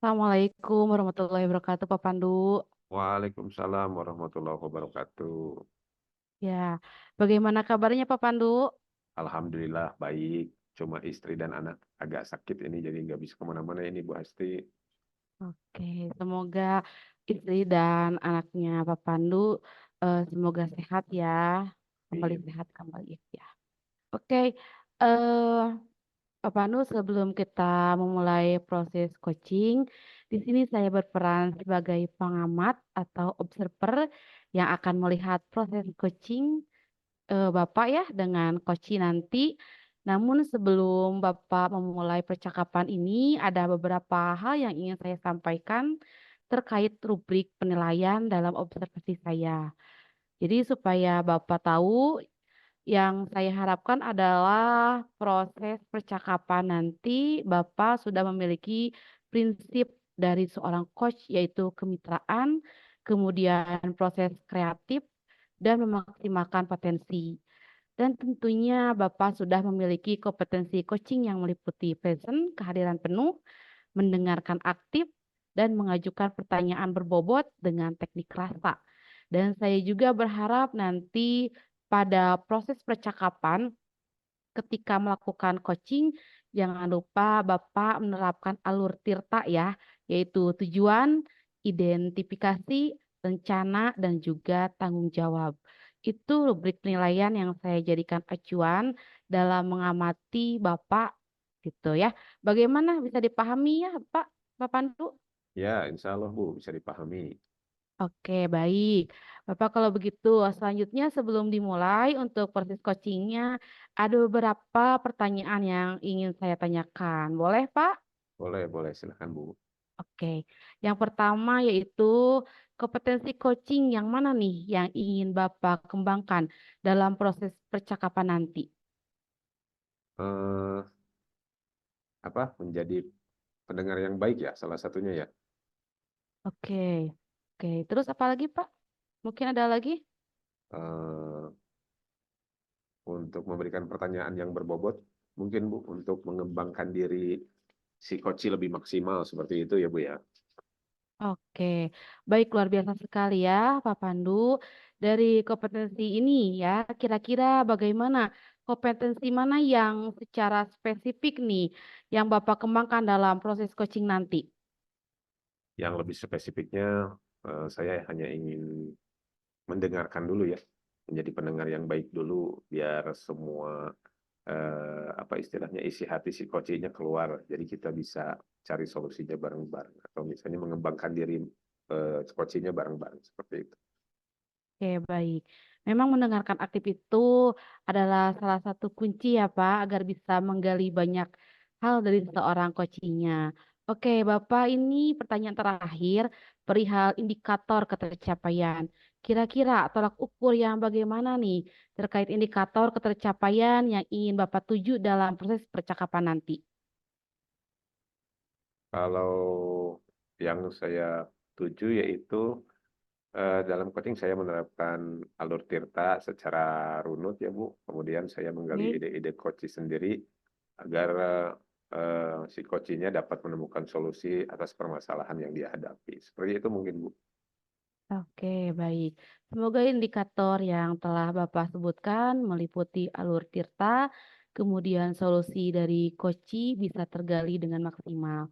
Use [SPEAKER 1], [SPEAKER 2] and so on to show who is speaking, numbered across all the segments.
[SPEAKER 1] Assalamualaikum warahmatullahi wabarakatuh, Pak Pandu.
[SPEAKER 2] Waalaikumsalam warahmatullahi wabarakatuh.
[SPEAKER 1] Ya, bagaimana kabarnya Pak Pandu?
[SPEAKER 2] Alhamdulillah baik. Cuma istri dan anak agak sakit ini jadi nggak bisa kemana-mana ini Bu Hasti.
[SPEAKER 1] Oke, semoga istri dan anaknya Pak Pandu semoga sehat ya, kembali
[SPEAKER 2] Amin.
[SPEAKER 1] sehat kembali ya. Oke, eh, Pak Pandu sebelum kita memulai proses coaching, di sini saya berperan sebagai pengamat atau observer yang akan melihat proses coaching Bapak ya dengan Koci nanti. Namun sebelum Bapak memulai percakapan ini, ada beberapa hal yang ingin saya sampaikan terkait rubrik penilaian dalam observasi saya. Jadi supaya Bapak tahu, yang saya harapkan adalah proses percakapan nanti Bapak sudah memiliki prinsip dari seorang coach yaitu kemitraan, kemudian proses kreatif, dan memaksimalkan potensi. Dan tentunya Bapak sudah memiliki kompetensi coaching yang meliputi present, kehadiran penuh, mendengarkan aktif, dan mengajukan pertanyaan berbobot dengan teknik rasa. Dan saya juga berharap nanti pada proses percakapan ketika melakukan coaching, jangan lupa Bapak menerapkan alur Tirta ya, yaitu tujuan, identifikasi, rencana, dan juga tanggung jawab. Itu rubrik penilaian yang saya jadikan acuan dalam mengamati Bapak gitu ya. Bagaimana bisa dipahami ya Pak Pandu?
[SPEAKER 2] Ya, insya Allah Bu bisa dipahami.
[SPEAKER 1] Oke, baik. Bapak kalau begitu, selanjutnya sebelum dimulai untuk proses coachingnya, ada beberapa pertanyaan yang ingin saya tanyakan. Boleh, Pak?
[SPEAKER 2] Boleh, boleh silakan Bu.
[SPEAKER 1] Oke. Yang pertama yaitu kompetensi coaching yang mana nih yang ingin Bapak kembangkan dalam proses percakapan nanti?
[SPEAKER 2] Eh, menjadi pendengar yang baik ya salah satunya ya.
[SPEAKER 1] Oke. Oke, terus apa lagi, Pak? Mungkin ada lagi?
[SPEAKER 2] Eh, untuk memberikan pertanyaan yang berbobot mungkin Bu untuk mengembangkan diri si coach lebih maksimal seperti itu ya Bu ya.
[SPEAKER 1] Oke, baik luar biasa sekali ya Pak Pandu. Dari kompetensi ini ya, kira-kira bagaimana kompetensi mana yang secara spesifik nih yang Bapak kembangkan dalam proses coaching nanti?
[SPEAKER 2] Yang lebih spesifiknya saya hanya ingin mendengarkan dulu ya, menjadi pendengar yang baik dulu biar semua apa istilahnya isi hati si coachnya keluar. Jadi kita bisa cari solusinya bareng-bareng atau misalnya mengembangkan diri coachnya bareng-bareng seperti itu.
[SPEAKER 1] Oke, baik. Memang mendengarkan aktif itu adalah salah satu kunci ya Pak agar bisa menggali banyak hal dari seseorang coachingnya. Oke, Bapak ini pertanyaan terakhir perihal indikator ketercapaian. Kira-kira tolak ukur yang bagaimana nih terkait indikator ketercapaian yang ingin Bapak tuju dalam proses percakapan nanti?
[SPEAKER 2] Kalau yang saya tuju yaitu dalam coaching saya menerapkan alur tirta secara runut ya Bu. Kemudian saya menggali
[SPEAKER 1] Oke.
[SPEAKER 2] ide-ide coach sendiri agar si coachnya dapat menemukan solusi atas permasalahan yang dia hadapi. Seperti itu mungkin Bu.
[SPEAKER 1] Oke, baik. Semoga indikator yang telah Bapak sebutkan meliputi alur tirta, kemudian solusi dari Koci bisa tergali dengan maksimal.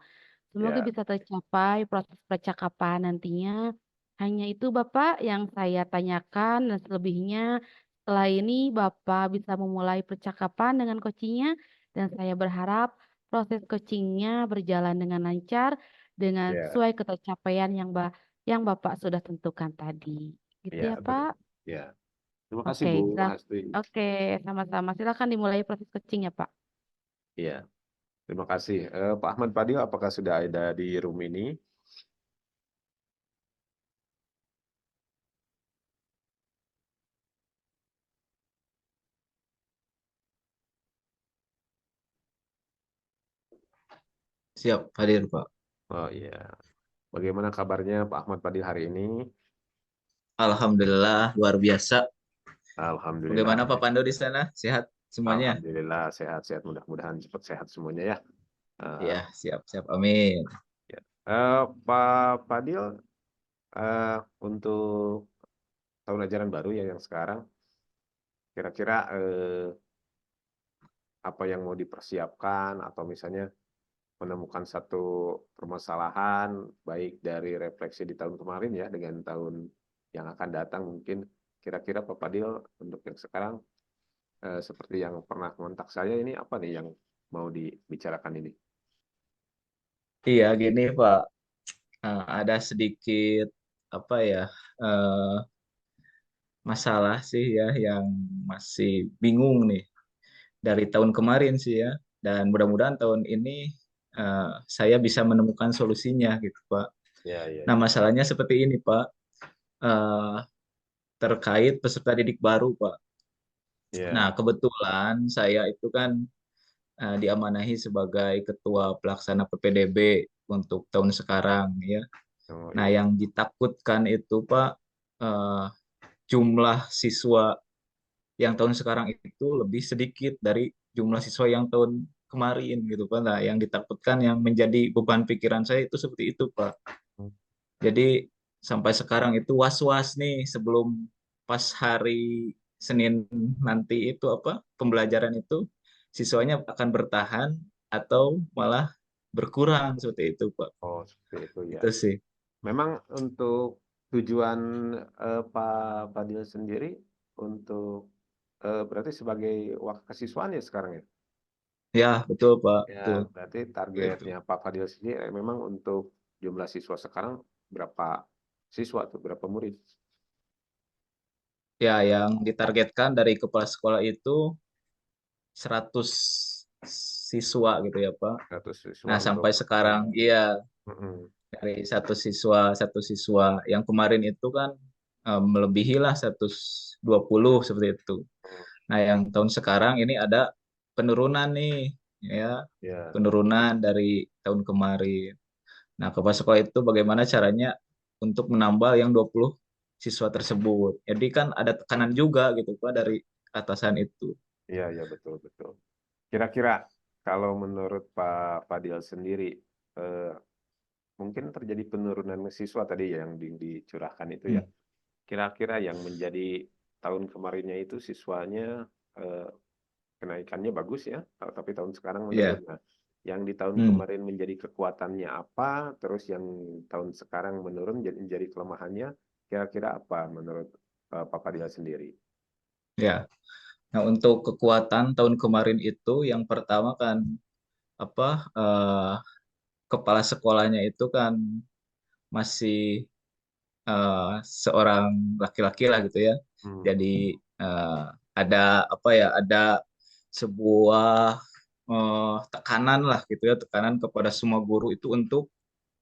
[SPEAKER 1] Semoga
[SPEAKER 2] Ya,
[SPEAKER 1] bisa tercapai proses percakapan nantinya. Hanya itu Bapak yang saya tanyakan dan selebihnya setelah ini Bapak bisa memulai percakapan dengan coachingnya dan saya berharap proses coachingnya berjalan dengan lancar dengan
[SPEAKER 2] ya,
[SPEAKER 1] sesuai ketercapaian yang Bapak sudah tentukan tadi. Gitu
[SPEAKER 2] ya,
[SPEAKER 1] ya Pak?
[SPEAKER 2] ya. Terima kasih
[SPEAKER 1] Oke,
[SPEAKER 2] Bu
[SPEAKER 1] silakan.
[SPEAKER 2] Hasti.
[SPEAKER 1] Oke, sama-sama. Silakan dimulai proses coaching ya Pak.
[SPEAKER 2] Ya, terima kasih. Pak Ahmad Fadil, apakah sudah ada di room ini?
[SPEAKER 3] Siap, hadir Pak.
[SPEAKER 2] Oh iya. Bagaimana kabarnya Pak Ahmad Fadil hari ini?
[SPEAKER 3] Alhamdulillah, luar biasa.
[SPEAKER 2] Alhamdulillah.
[SPEAKER 3] Bagaimana Pak Pandu di sana? Sehat semuanya?
[SPEAKER 2] Alhamdulillah sehat-sehat. Mudah-mudahan cepat sehat semuanya ya. Eh,
[SPEAKER 3] Ya, siap, siap. Amin.
[SPEAKER 2] ya. Pak Fadil, untuk tahun ajaran baru ya yang sekarang, kira-kira apa yang mau dipersiapkan atau misalnya menemukan satu permasalahan baik dari refleksi di tahun kemarin ya dengan tahun yang akan datang mungkin kira-kira Pak Fadil untuk yang sekarang seperti yang pernah kontak saya ini apa nih yang mau dibicarakan ini?
[SPEAKER 3] Iya, gini Pak. Ada sedikit apa ya eh, masalah sih ya yang masih bingung nih dari tahun kemarin sih ya. Dan mudah-mudahan tahun ini saya bisa menemukan solusinya gitu Pak.
[SPEAKER 2] Ya, ya,
[SPEAKER 3] Nah,
[SPEAKER 2] ya.
[SPEAKER 3] masalahnya seperti ini Pak. Eh, Terkait peserta didik baru Pak. Nah,
[SPEAKER 2] Ya.
[SPEAKER 3] kebetulan saya itu kan diamanahi sebagai ketua pelaksana PPDB untuk tahun sekarang ya.
[SPEAKER 2] Oh,
[SPEAKER 3] Nah,
[SPEAKER 2] iya.
[SPEAKER 3] yang ditakutkan itu Pak, eh, jumlah siswa yang tahun sekarang itu lebih sedikit dari jumlah siswa yang tahun kemarin gitu Pak. Nah, yang ditakutkan yang menjadi beban pikiran saya itu seperti itu Pak. Jadi sampai sekarang itu was-was nih sebelum pas hari Senin nanti itu apa pembelajaran itu siswanya akan bertahan atau malah berkurang seperti itu Pak.
[SPEAKER 2] Oh, seperti itu ya.
[SPEAKER 3] Itu sih.
[SPEAKER 2] Memang untuk tujuan Pak Fadil sendiri untuk berarti sebagai wakil kesiswaan ya sekarang ya?
[SPEAKER 3] Ya, betul Pak.
[SPEAKER 2] Ya,
[SPEAKER 3] Betul.
[SPEAKER 2] berarti
[SPEAKER 3] Seperti itu.
[SPEAKER 2] targetnya Pak Fadil sendiri memang untuk jumlah siswa sekarang berapa siswa tuh, berapa murid?
[SPEAKER 3] Ya, yang ditargetkan dari kepala sekolah itu 100 siswa gitu ya Pak.
[SPEAKER 2] 100 siswa
[SPEAKER 3] Nah,
[SPEAKER 2] untuk
[SPEAKER 3] sampai sekarang iya
[SPEAKER 2] Mm-mm.
[SPEAKER 3] dari satu siswa yang kemarin itu kan melebihi lah 120 seperti itu. Nah, yang tahun sekarang ini ada penurunan nih ya,
[SPEAKER 2] Ya,
[SPEAKER 3] penurunan dari tahun kemarin. Nah, kepala sekolah itu bagaimana caranya untuk menambal yang 20 siswa tersebut. Jadi kan ada tekanan juga gitu Pak dari atasan itu.
[SPEAKER 2] iya, iya betul betul. Kira-kira kalau menurut Pak Fadil sendiri, eh, mungkin terjadi penurunan siswa tadi ya yang dicurahkan itu ya.
[SPEAKER 3] Hmm.
[SPEAKER 2] Kira-kira yang menjadi tahun kemarinnya itu siswanya eh, kenaikannya bagus ya, tapi tahun sekarang menurun.
[SPEAKER 3] Iya.
[SPEAKER 2] Nah, yang di tahun
[SPEAKER 3] Hmm.
[SPEAKER 2] kemarin menjadi kekuatannya apa, terus yang tahun sekarang menurun menjadi kelemahannya, kira-kira apa menurut Pak Fadil sendiri?
[SPEAKER 3] Ya. Nah, untuk kekuatan tahun kemarin itu yang pertama kan apa kepala sekolahnya itu kan masih seorang laki-laki lah gitu ya.
[SPEAKER 2] Hmm.
[SPEAKER 3] Jadi eh, ada apa ya, ada sebuah tekanan lah gitu ya, tekanan kepada semua guru itu untuk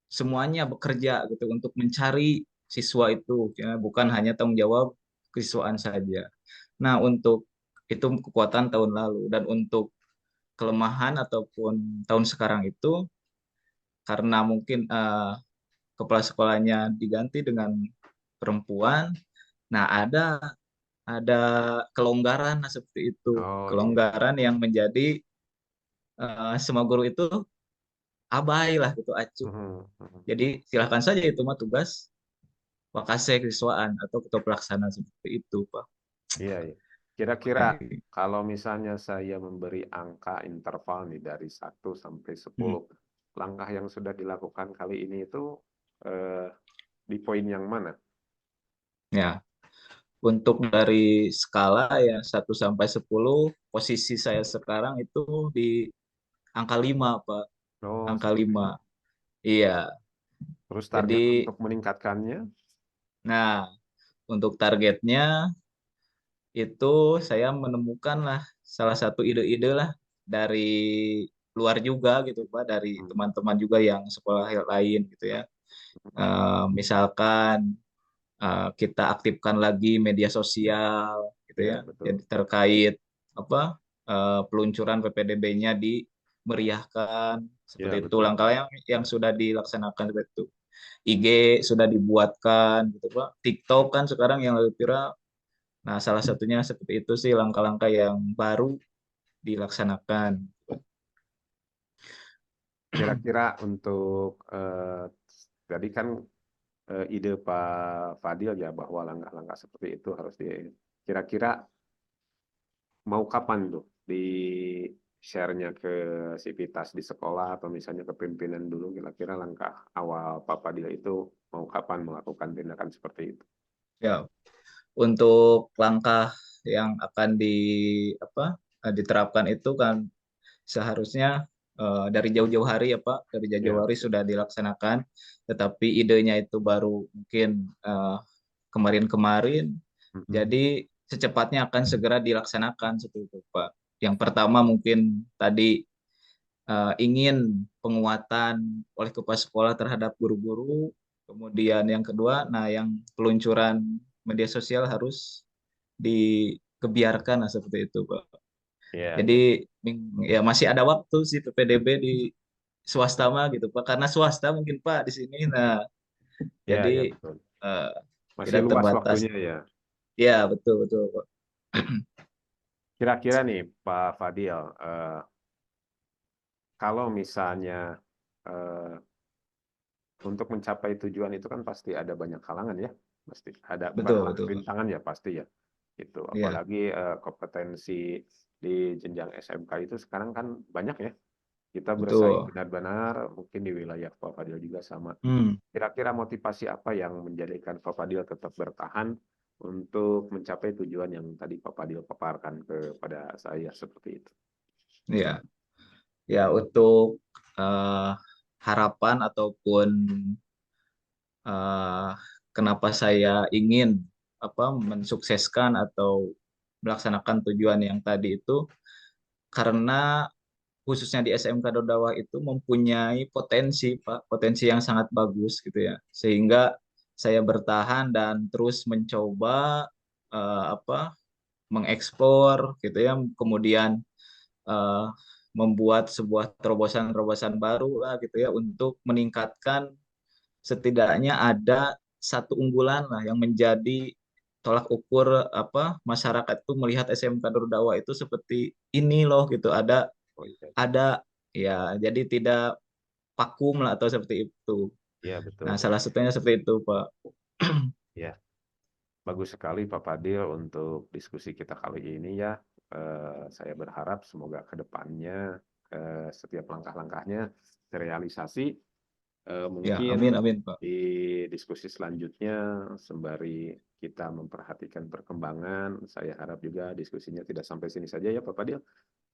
[SPEAKER 3] semuanya bekerja gitu untuk mencari siswa itu ya, bukan hanya tanggung jawab kesiswaan saja. Nah, untuk itu kekuatan tahun lalu dan untuk kelemahan ataupun tahun sekarang itu karena mungkin kepala sekolahnya diganti dengan perempuan. Nah, ada kelonggaran nah, seperti itu.
[SPEAKER 2] Oh iya.
[SPEAKER 3] Kelonggaran yang menjadi semua guru itu abai lah gitu, acuh.
[SPEAKER 2] Mhm, mhm.
[SPEAKER 3] Jadi silahkan saja itu mah tugas wakase kesiswaan atau ketua pelaksana seperti itu, Pak.
[SPEAKER 2] Iya, iya. Kira-kira
[SPEAKER 3] Oke.
[SPEAKER 2] kalau misalnya saya memberi angka interval nih dari 1 sampai 10,
[SPEAKER 3] Hmm.
[SPEAKER 2] langkah yang sudah dilakukan kali ini itu eh, di poin yang mana?
[SPEAKER 3] Ya, untuk dari skala ya 1 sampai 10, posisi saya sekarang itu di angka 5, Pak.
[SPEAKER 2] Oh,
[SPEAKER 3] Angka
[SPEAKER 2] seperti
[SPEAKER 3] 5.
[SPEAKER 2] itu.
[SPEAKER 3] Iya.
[SPEAKER 2] Terus target
[SPEAKER 3] Jadi,
[SPEAKER 2] untuk meningkatkannya?
[SPEAKER 3] nah, untuk targetnya itu saya menemukan lah salah satu ide-ide lah dari luar juga gitu Pak, dari
[SPEAKER 2] Hmm,
[SPEAKER 3] teman-teman juga yang sekolah lain gitu ya. Misalkan kita aktifkan lagi media sosial gitu ya.
[SPEAKER 2] ya, betul.
[SPEAKER 3] Jadi terkait apa peluncuran PPDB-nya dimeriahkan seperti
[SPEAKER 2] Ya,
[SPEAKER 3] itu.
[SPEAKER 2] betul.
[SPEAKER 3] Langkah yang sudah dilaksanakan seperti itu. IG sudah dibuatkan gitu Pak. TikTok kan sekarang yang lebih viral. Nah, salah satunya seperti itu sih langkah-langkah yang baru dilaksanakan.
[SPEAKER 2] Kira-kira untuk tadi kan ide Pak Fadil ya bahwa langkah-langkah seperti itu harus kira-kira mau kapan tuh di share-nya ke Sivitas di sekolah atau misalnya ke pimpinan dulu kira-kira langkah awal Pak Fadil itu mau kapan melakukan tindakan seperti itu.
[SPEAKER 3] Ya, untuk langkah yang akan apa diterapkan itu kan seharusnya dari jauh-jauh hari ya Pak, dari
[SPEAKER 2] Ya,
[SPEAKER 3] jauh-jauh hari
[SPEAKER 2] betul.
[SPEAKER 3] sudah dilaksanakan, tetapi idenya itu baru mungkin kemarin-kemarin,
[SPEAKER 2] Mm-mm.
[SPEAKER 3] jadi secepatnya akan segera dilaksanakan seperti itu Pak. Yang pertama mungkin tadi ingin penguatan oleh kepala sekolah terhadap guru-guru, kemudian yang kedua, nah yang peluncuran media sosial harus dikebiarkan lah seperti itu Pak.
[SPEAKER 2] Ya, ya.
[SPEAKER 3] Jadi ya masih ada waktu sih PPDB di swasta mah gitu Pak. Karena swasta mungkin Pak di sini. Nah,
[SPEAKER 2] Ya,
[SPEAKER 3] jadi
[SPEAKER 2] ya, betul.
[SPEAKER 3] eh,
[SPEAKER 2] Masih
[SPEAKER 3] tidak
[SPEAKER 2] luas
[SPEAKER 3] terbatas.
[SPEAKER 2] waktunya ya.
[SPEAKER 3] Ya, betul betul Pak.
[SPEAKER 2] Kira-kira nih Pak Fadil, kalau misalnya eh, untuk mencapai tujuan itu kan pasti ada banyak halangan ya, pasti ada
[SPEAKER 3] Betul
[SPEAKER 2] banyak
[SPEAKER 3] betul Pak.
[SPEAKER 2] rintangan ya pasti ya. Itu
[SPEAKER 3] Iya,
[SPEAKER 2] apalagi kompetensi di jenjang SMK itu sekarang kan banyak ya. Kita bersaing
[SPEAKER 3] betul.
[SPEAKER 2] benar-benar mungkin di wilayah Pak Fadil juga sama.
[SPEAKER 3] Hmm,
[SPEAKER 2] Kira-kira motivasi apa yang menjadikan Pak Fadil tetap bertahan untuk mencapai tujuan yang tadi Pak Fadil paparkan kepada saya seperti itu.
[SPEAKER 3] iya. Ya untuk eh, harapan ataupun eh, kenapa saya ingin apa mensukseskan atau melaksanakan tujuan yang tadi itu karena khususnya di SMK Dodawa itu mempunyai potensi, Pak, potensi yang sangat bagus gitu ya. Sehingga saya bertahan dan terus mencoba apa mengekspor gitu ya, kemudian eh, membuat sebuah terobosan-terobosan baru lah gitu ya untuk meningkatkan setidaknya ada satu unggulan lah yang menjadi tolak ukur apa masyarakat itu melihat SMK Dodawa itu seperti ini loh gitu
[SPEAKER 2] Oh iya,
[SPEAKER 3] ada ya jadi tidak vakum lah atau seperti itu.
[SPEAKER 2] iya
[SPEAKER 3] Nah,
[SPEAKER 2] betul.
[SPEAKER 3] salah satunya seperti itu, Pak.
[SPEAKER 2] Ya, bagus sekali Pak Fadil untuk diskusi kita kali ini ya. Saya berharap semoga ke depannya setiap langkah-langkahnya terrealisasi.
[SPEAKER 3] Ya,
[SPEAKER 2] Mungkin
[SPEAKER 3] amin amin, Pak.
[SPEAKER 2] di diskusi selanjutnya sembari kita memperhatikan perkembangan, saya harap juga diskusinya tidak sampai sini saja ya Pak Fadil.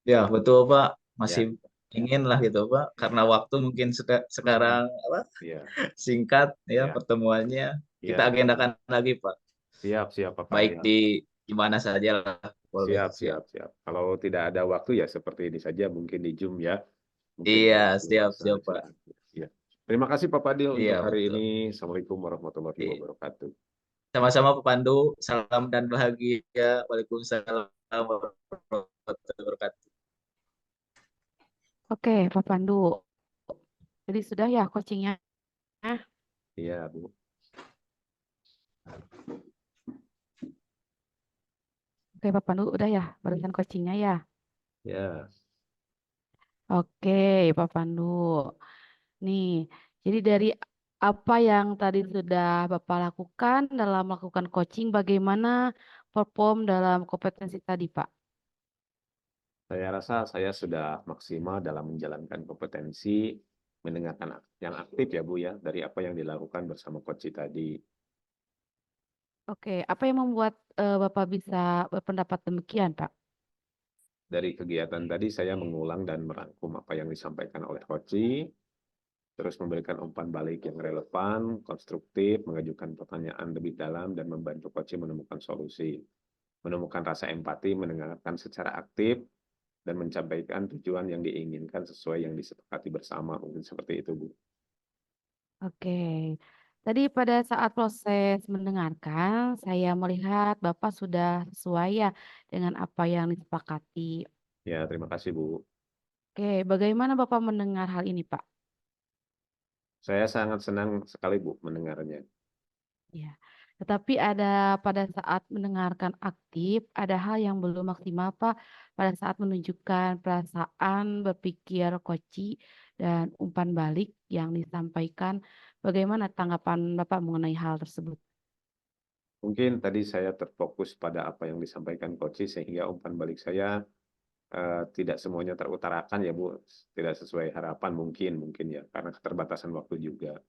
[SPEAKER 3] Ya, betul, Pak. Masih
[SPEAKER 2] Ya,
[SPEAKER 3] ingin lah gitu, Pak. Karena waktu mungkin sekarang apa
[SPEAKER 2] ya,
[SPEAKER 3] singkat ya
[SPEAKER 2] ya,
[SPEAKER 3] pertemuannya. Kita
[SPEAKER 2] ya.
[SPEAKER 3] agendakan lagi, Pak.
[SPEAKER 2] Siap, siap Pak
[SPEAKER 3] Baik
[SPEAKER 2] Fadil.
[SPEAKER 3] di mana saja lah, boleh.
[SPEAKER 2] Siap,
[SPEAKER 3] Siap.
[SPEAKER 2] siap, siap. Kalau tidak ada waktu ya seperti ini saja, mungkin di Zoom ya. Mungkin
[SPEAKER 3] Iya,
[SPEAKER 2] kalau
[SPEAKER 3] siap
[SPEAKER 2] bisa
[SPEAKER 3] siap, Pak.
[SPEAKER 2] silakan. Ya. Terima kasih Pak Fadil untuk
[SPEAKER 3] Iya,
[SPEAKER 2] hari ini.
[SPEAKER 3] betul.
[SPEAKER 2] Assalamualaikum warahmatullahi
[SPEAKER 3] Iya.
[SPEAKER 2] wabarakatuh.
[SPEAKER 3] Sama-sama Pak Pandu. Salam dan bahagia. Waalaikumsalam warahmatullahi wabarakatuh.
[SPEAKER 1] Oke, Pak Pandu. Jadi sudah ya coachingnya.
[SPEAKER 2] Iya, Bu.
[SPEAKER 1] Oke, Pak Pandu udah ya barusan coachingnya ya.
[SPEAKER 2] Ya,
[SPEAKER 1] Oke, Pak Pandu. Nih, jadi dari apa yang tadi sudah Bapak lakukan dalam melakukan coaching, bagaimana perform dalam kompetensi tadi, Pak?
[SPEAKER 2] saya rasa saya sudah maksimal dalam menjalankan kompetensi mendengarkan yang aktif ya Bu ya, dari apa yang dilakukan bersama coach tadi.
[SPEAKER 1] Oke, apa yang membuat Bapak bisa berpendapat demikian, Pak?
[SPEAKER 2] Dari kegiatan tadi saya mengulang dan merangkum apa yang disampaikan oleh coach, terus memberikan umpan balik yang relevan, konstruktif, mengajukan pertanyaan lebih dalam, dan membantu coach menemukan solusi. Menemukan rasa empati, mendengarkan secara aktif, dan mencapai tujuan yang diinginkan sesuai yang disepakati bersama. Mungkin seperti itu, Bu.
[SPEAKER 1] Oke, tadi pada saat proses mendengarkan, saya melihat Bapak sudah sesuai ya dengan apa yang disepakati.
[SPEAKER 2] Ya, terima kasih, Bu.
[SPEAKER 1] Oke, bagaimana Bapak mendengar hal ini, Pak?
[SPEAKER 2] Saya sangat senang sekali, Bu, mendengarnya.
[SPEAKER 1] Ya, tetapi ada pada saat mendengarkan aktif, ada hal yang belum maksimal, Pak, pada saat menunjukkan perasaan, berpikir, koci, dan umpan balik yang disampaikan Bagaimana tanggapan Bapak mengenai hal tersebut?
[SPEAKER 2] Mungkin tadi saya terfokus pada apa yang disampaikan Coach sehingga umpan balik saya tidak semuanya terutarakan ya Bu, tidak sesuai harapan mungkin ya karena keterbatasan waktu juga.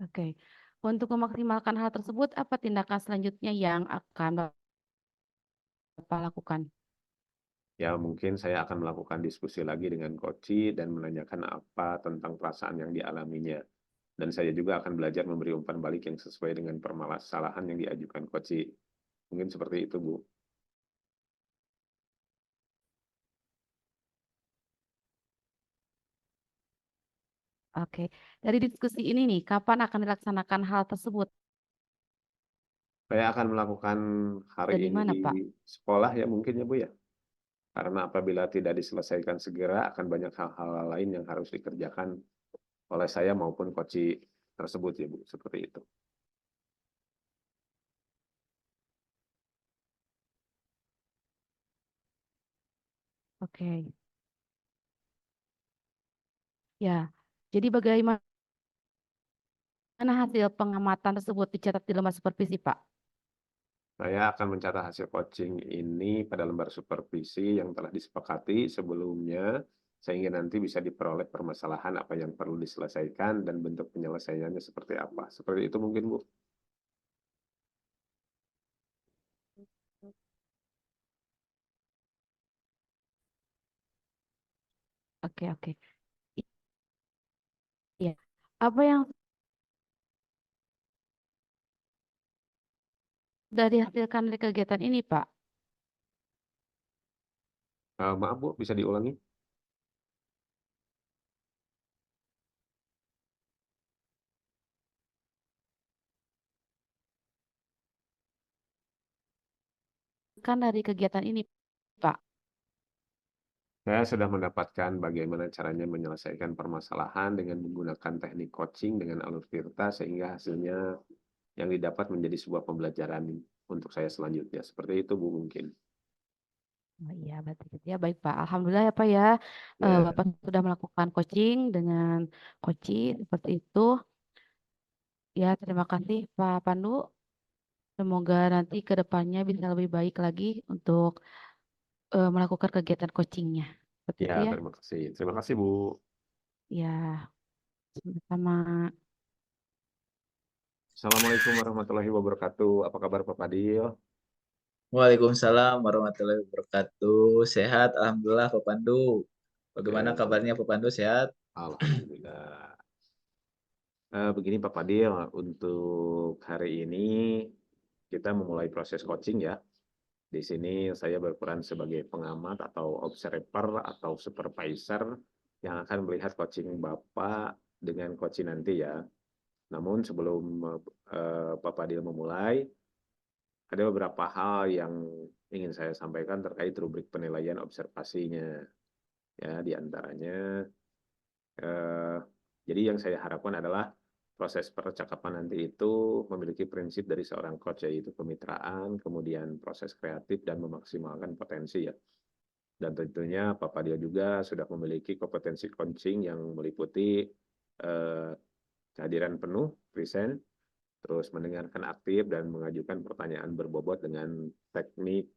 [SPEAKER 1] Oke. Untuk memaksimalkan hal tersebut, apa tindakan selanjutnya yang akan Bapak lakukan?
[SPEAKER 2] Ya mungkin saya akan melakukan diskusi lagi dengan Coach dan menanyakan apa tentang perasaan yang dialaminya. Dan saya juga akan belajar memberi umpan balik yang sesuai dengan permasalahan yang diajukan Coach. Mungkin seperti itu Bu.
[SPEAKER 1] Oke. Dari diskusi ini nih, kapan akan dilaksanakan hal tersebut
[SPEAKER 2] Saya akan melakukan hari
[SPEAKER 1] dan di
[SPEAKER 2] ini
[SPEAKER 1] mana,
[SPEAKER 2] di
[SPEAKER 1] Pak?
[SPEAKER 2] sekolah ya mungkin ya Bu ya. Karena apabila tidak diselesaikan segera akan banyak hal-hal lain yang harus dikerjakan oleh saya maupun Coach tersebut ya Bu. Seperti itu.
[SPEAKER 1] Oke. Ya. Jadi bagaimana hasil pengamatan tersebut dicatat di lembar supervisi, Pak?
[SPEAKER 2] Saya akan mencatat hasil coaching ini pada lembar supervisi yang telah disepakati sebelumnya, sehingga nanti bisa diperoleh permasalahan apa yang perlu diselesaikan dan bentuk penyelesaiannya seperti apa. Seperti itu mungkin, Bu.
[SPEAKER 1] Oke, oke. Iya. Apa yang sudah dihasilkan dari kegiatan ini, Pak?
[SPEAKER 2] Maaf, Bu, bisa diulangi?
[SPEAKER 1] Kan dari kegiatan ini, Pak.
[SPEAKER 2] Saya sudah mendapatkan bagaimana caranya menyelesaikan permasalahan dengan menggunakan teknik coaching dengan alur Tirta sehingga hasilnya yang didapat menjadi sebuah pembelajaran untuk saya selanjutnya. Seperti itu, Bu, mungkin.
[SPEAKER 1] Oh, iya, berarti gitu ya. Baik, Pak. Alhamdulillah ya, Pak ya.
[SPEAKER 2] Ya,
[SPEAKER 1] Bapak sudah melakukan coaching dengan coaching seperti itu. Ya, terima kasih Pak Pandu. Semoga nanti ke depannya bisa lebih baik lagi untuk melakukan kegiatan coachingnya. Seperti
[SPEAKER 2] ya,
[SPEAKER 1] itu ya.
[SPEAKER 2] terima kasih. Terima kasih, Bu.
[SPEAKER 1] Ya, sama-sama.
[SPEAKER 2] Assalamualaikum warahmatullahi wabarakatuh. Apa kabar Pak Fadil?
[SPEAKER 3] Waalaikumsalam warahmatullahi wabarakatuh. Sehat, alhamdulillah Pak Pandu. Bagaimana
[SPEAKER 2] Oke,
[SPEAKER 3] kabarnya Pak Pandu? Sehat?
[SPEAKER 2] Alhamdulillah. Begini Pak Fadil, untuk hari ini kita memulai proses coaching ya. Di sini saya berperan sebagai pengamat atau observer atau supervisor yang akan melihat coaching Bapak dengan coaching nanti ya. Namun sebelum Pak Fadil memulai, ada beberapa hal yang ingin saya sampaikan terkait rubrik penilaian observasinya. Ya, di antaranya eh, jadi yang saya harapkan adalah proses percakapan nanti itu memiliki prinsip dari seorang coach yaitu kemitraan, kemudian proses kreatif dan memaksimalkan potensi ya. Dan tentunya Pak Fadil juga sudah memiliki kompetensi coaching yang meliputi kehadiran penuh, present, terus mendengarkan aktif dan mengajukan pertanyaan berbobot dengan teknik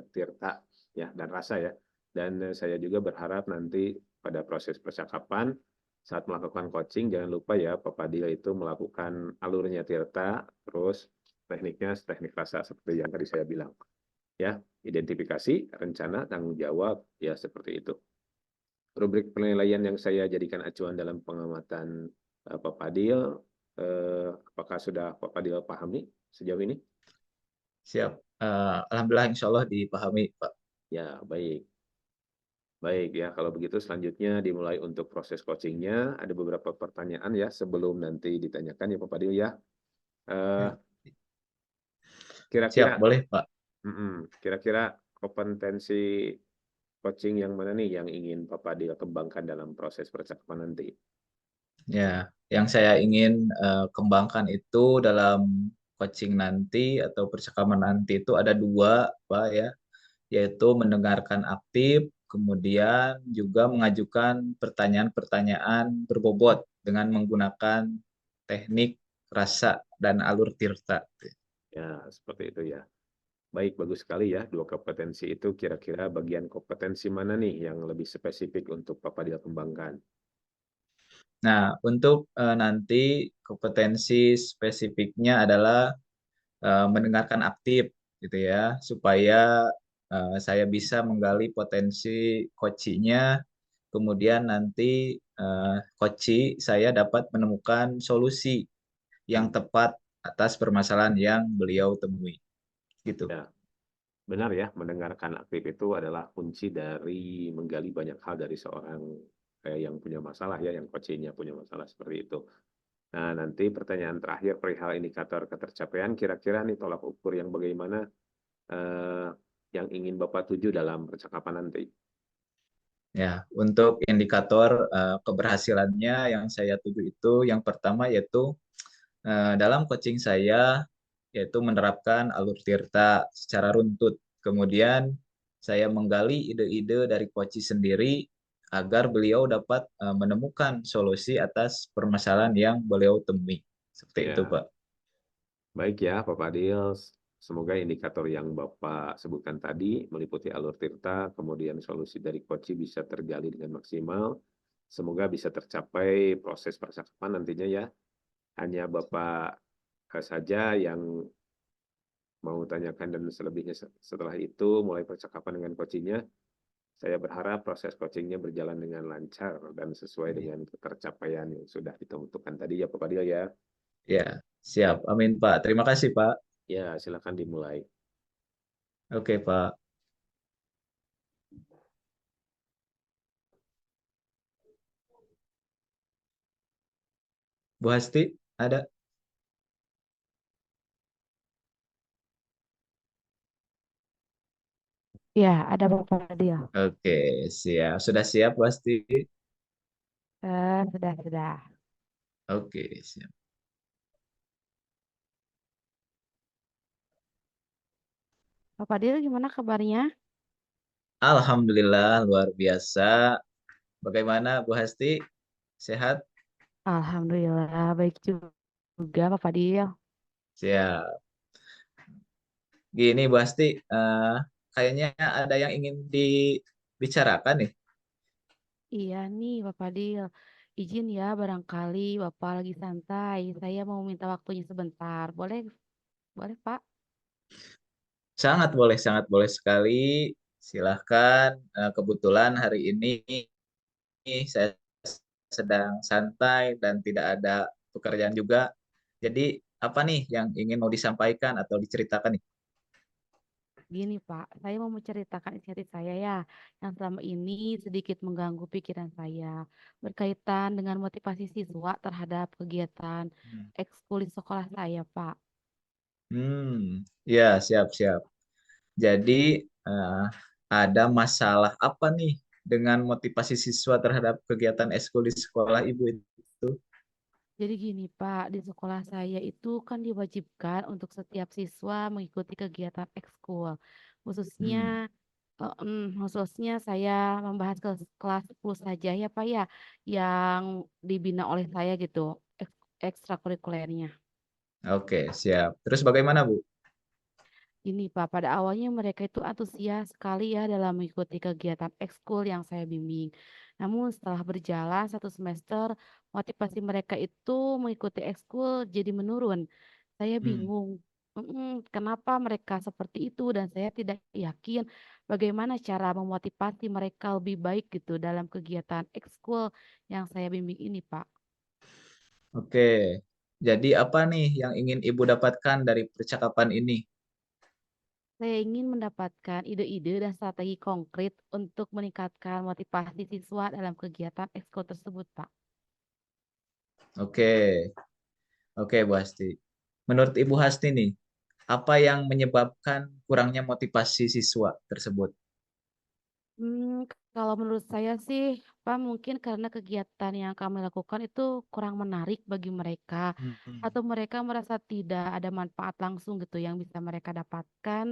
[SPEAKER 2] tirta ya dan rasa ya. Dan saya juga berharap nanti pada proses percakapan saat melakukan coaching jangan lupa ya Pak Fadil itu melakukan alurnya tirta terus tekniknya teknik rasa seperti yang tadi saya bilang ya, identifikasi, rencana, tanggung jawab ya seperti itu. Rubrik penilaian yang saya jadikan acuan dalam pengamatan Pak Fadil, apakah sudah Pak Fadil pahami sejauh ini?
[SPEAKER 3] Siap. Alhamdulillah insya Allah dipahami Pak.
[SPEAKER 2] Ya, baik. Baik ya, kalau begitu selanjutnya dimulai untuk proses coachingnya. Ada beberapa pertanyaan ya sebelum nanti ditanyakan ya Pak Fadil ya. Eh,
[SPEAKER 3] Ya. Siap,
[SPEAKER 2] Kira-kira,
[SPEAKER 3] boleh Pak.
[SPEAKER 2] kira-kira kompetensi coaching yang mana nih yang ingin Pak Fadil kembangkan dalam proses percakapan nanti?
[SPEAKER 3] Ya, yang saya ingin kembangkan itu dalam coaching nanti atau percakapan nanti itu ada dua, Pak ya, yaitu mendengarkan aktif, kemudian juga mengajukan pertanyaan-pertanyaan berbobot dengan menggunakan teknik rasa dan alur tirta.
[SPEAKER 2] Ya, seperti itu ya. Baik, bagus sekali ya. Dua kompetensi itu kira-kira bagian kompetensi mana nih yang lebih spesifik untuk Pak Fadil kembangkan?
[SPEAKER 3] Nah, untuk nanti kompetensi spesifiknya adalah mendengarkan aktif gitu ya, supaya saya bisa menggali potensi coachingnya, kemudian nanti coaching saya dapat menemukan solusi yang
[SPEAKER 2] Hmm,
[SPEAKER 3] tepat atas permasalahan yang beliau temui gitu.
[SPEAKER 2] ya, benar ya, mendengarkan aktif itu adalah kunci dari menggali banyak hal dari seorang yang punya masalah ya, yang coachingnya punya masalah seperti itu. Nah, nanti pertanyaan terakhir perihal indikator ketercapaian, kira-kira nih tolak ukur yang bagaimana eh, yang ingin Bapak tuju dalam percakapan nanti.
[SPEAKER 3] Ya, untuk indikator keberhasilannya yang saya tuju itu yang pertama yaitu dalam coaching saya yaitu menerapkan alur tirta secara runtut. Kemudian saya menggali ide-ide dari coach sendiri agar beliau dapat menemukan solusi atas permasalahan yang beliau temui. Seperti itu,
[SPEAKER 2] Ya,
[SPEAKER 3] Pak.
[SPEAKER 2] baik ya, Pak Fadil. Semoga indikator yang Bapak sebutkan tadi meliputi alur tirta, kemudian solusi dari coach bisa tergali dengan maksimal. Semoga bisa tercapai proses percakapan nantinya ya. Hanya Bapak saja yang mau tanyakan dan selebihnya setelah itu mulai percakapan dengan coachingnya. Saya berharap proses coachingnya berjalan dengan lancar dan sesuai dengan ketercapaian yang sudah ditentukan tadi ya Pak Fadil ya.
[SPEAKER 3] Ya, siap. Amin, Pak. Terima kasih, Pak.
[SPEAKER 2] Ya, silakan dimulai.
[SPEAKER 3] Oke, Pak. Bu Hasti, ada?
[SPEAKER 1] Ya, ada Bapak Fadil.
[SPEAKER 3] Oke, siap. Sudah siap, Bu Hasti?
[SPEAKER 1] Sudah.
[SPEAKER 3] Oke, siap.
[SPEAKER 1] Bapak Fadil gimana kabarnya?
[SPEAKER 3] Alhamdulillah, luar biasa. Bagaimana, Bu Hasti? Sehat?
[SPEAKER 1] Alhamdulillah, baik juga Bapak Fadil.
[SPEAKER 3] Siap. Gini, Bu Hasti, kayaknya ada yang ingin dibicarakan nih.
[SPEAKER 1] Iya nih Bapak Fadil. Izin ya, barangkali Bapak lagi santai. Saya mau minta waktunya sebentar. Boleh, boleh Pak?
[SPEAKER 3] Sangat boleh sekali. Silahkan. Kebetulan hari ini saya sedang santai dan tidak ada pekerjaan juga. Jadi, apa nih yang ingin mau disampaikan atau diceritakan nih?
[SPEAKER 1] Gini Pak, saya mau menceritakan inisiatif saya ya, yang selama ini sedikit mengganggu pikiran saya, berkaitan dengan motivasi siswa terhadap kegiatan
[SPEAKER 3] Hmm,
[SPEAKER 1] ekskul di sekolah saya Pak.
[SPEAKER 3] ya siap-siap. Jadi eh, ada masalah apa nih dengan motivasi siswa terhadap kegiatan ekskul di sekolah Ibu itu?
[SPEAKER 1] Jadi gini Pak, di sekolah saya itu kan diwajibkan untuk setiap siswa mengikuti kegiatan ekskul.
[SPEAKER 3] Hmm,
[SPEAKER 1] Khususnya khususnya saya membahas kelas 10 saja ya Pak ya, yang dibina oleh saya gitu, ekstrakurikulernya.
[SPEAKER 3] oke, siap. Terus bagaimana, Bu?
[SPEAKER 1] Ini Pak, pada awalnya mereka itu antusias sekali ya dalam mengikuti kegiatan ekskul yang saya bimbing. Namun setelah berjalan 1 semester, motivasi mereka itu mengikuti ekskul jadi menurun. Saya
[SPEAKER 3] Hmm,
[SPEAKER 1] bingung, kenapa mereka seperti itu dan saya tidak yakin bagaimana cara memotivasi mereka lebih baik gitu dalam kegiatan ekskul yang saya bimbing ini, Pak.
[SPEAKER 3] oke. Jadi apa nih yang ingin Ibu dapatkan dari percakapan ini?
[SPEAKER 1] Saya ingin mendapatkan ide-ide dan strategi konkret untuk meningkatkan motivasi siswa dalam kegiatan ekskul tersebut, Pak.
[SPEAKER 3] Oke, oke, Bu Hasti. Menurut Ibu Hasti nih, apa yang menyebabkan kurangnya motivasi siswa tersebut?
[SPEAKER 1] Kalau menurut saya sih, Pak, mungkin karena kegiatan yang kami lakukan itu kurang menarik bagi mereka,
[SPEAKER 3] Hmm,
[SPEAKER 1] atau mereka merasa tidak ada manfaat langsung gitu yang bisa mereka dapatkan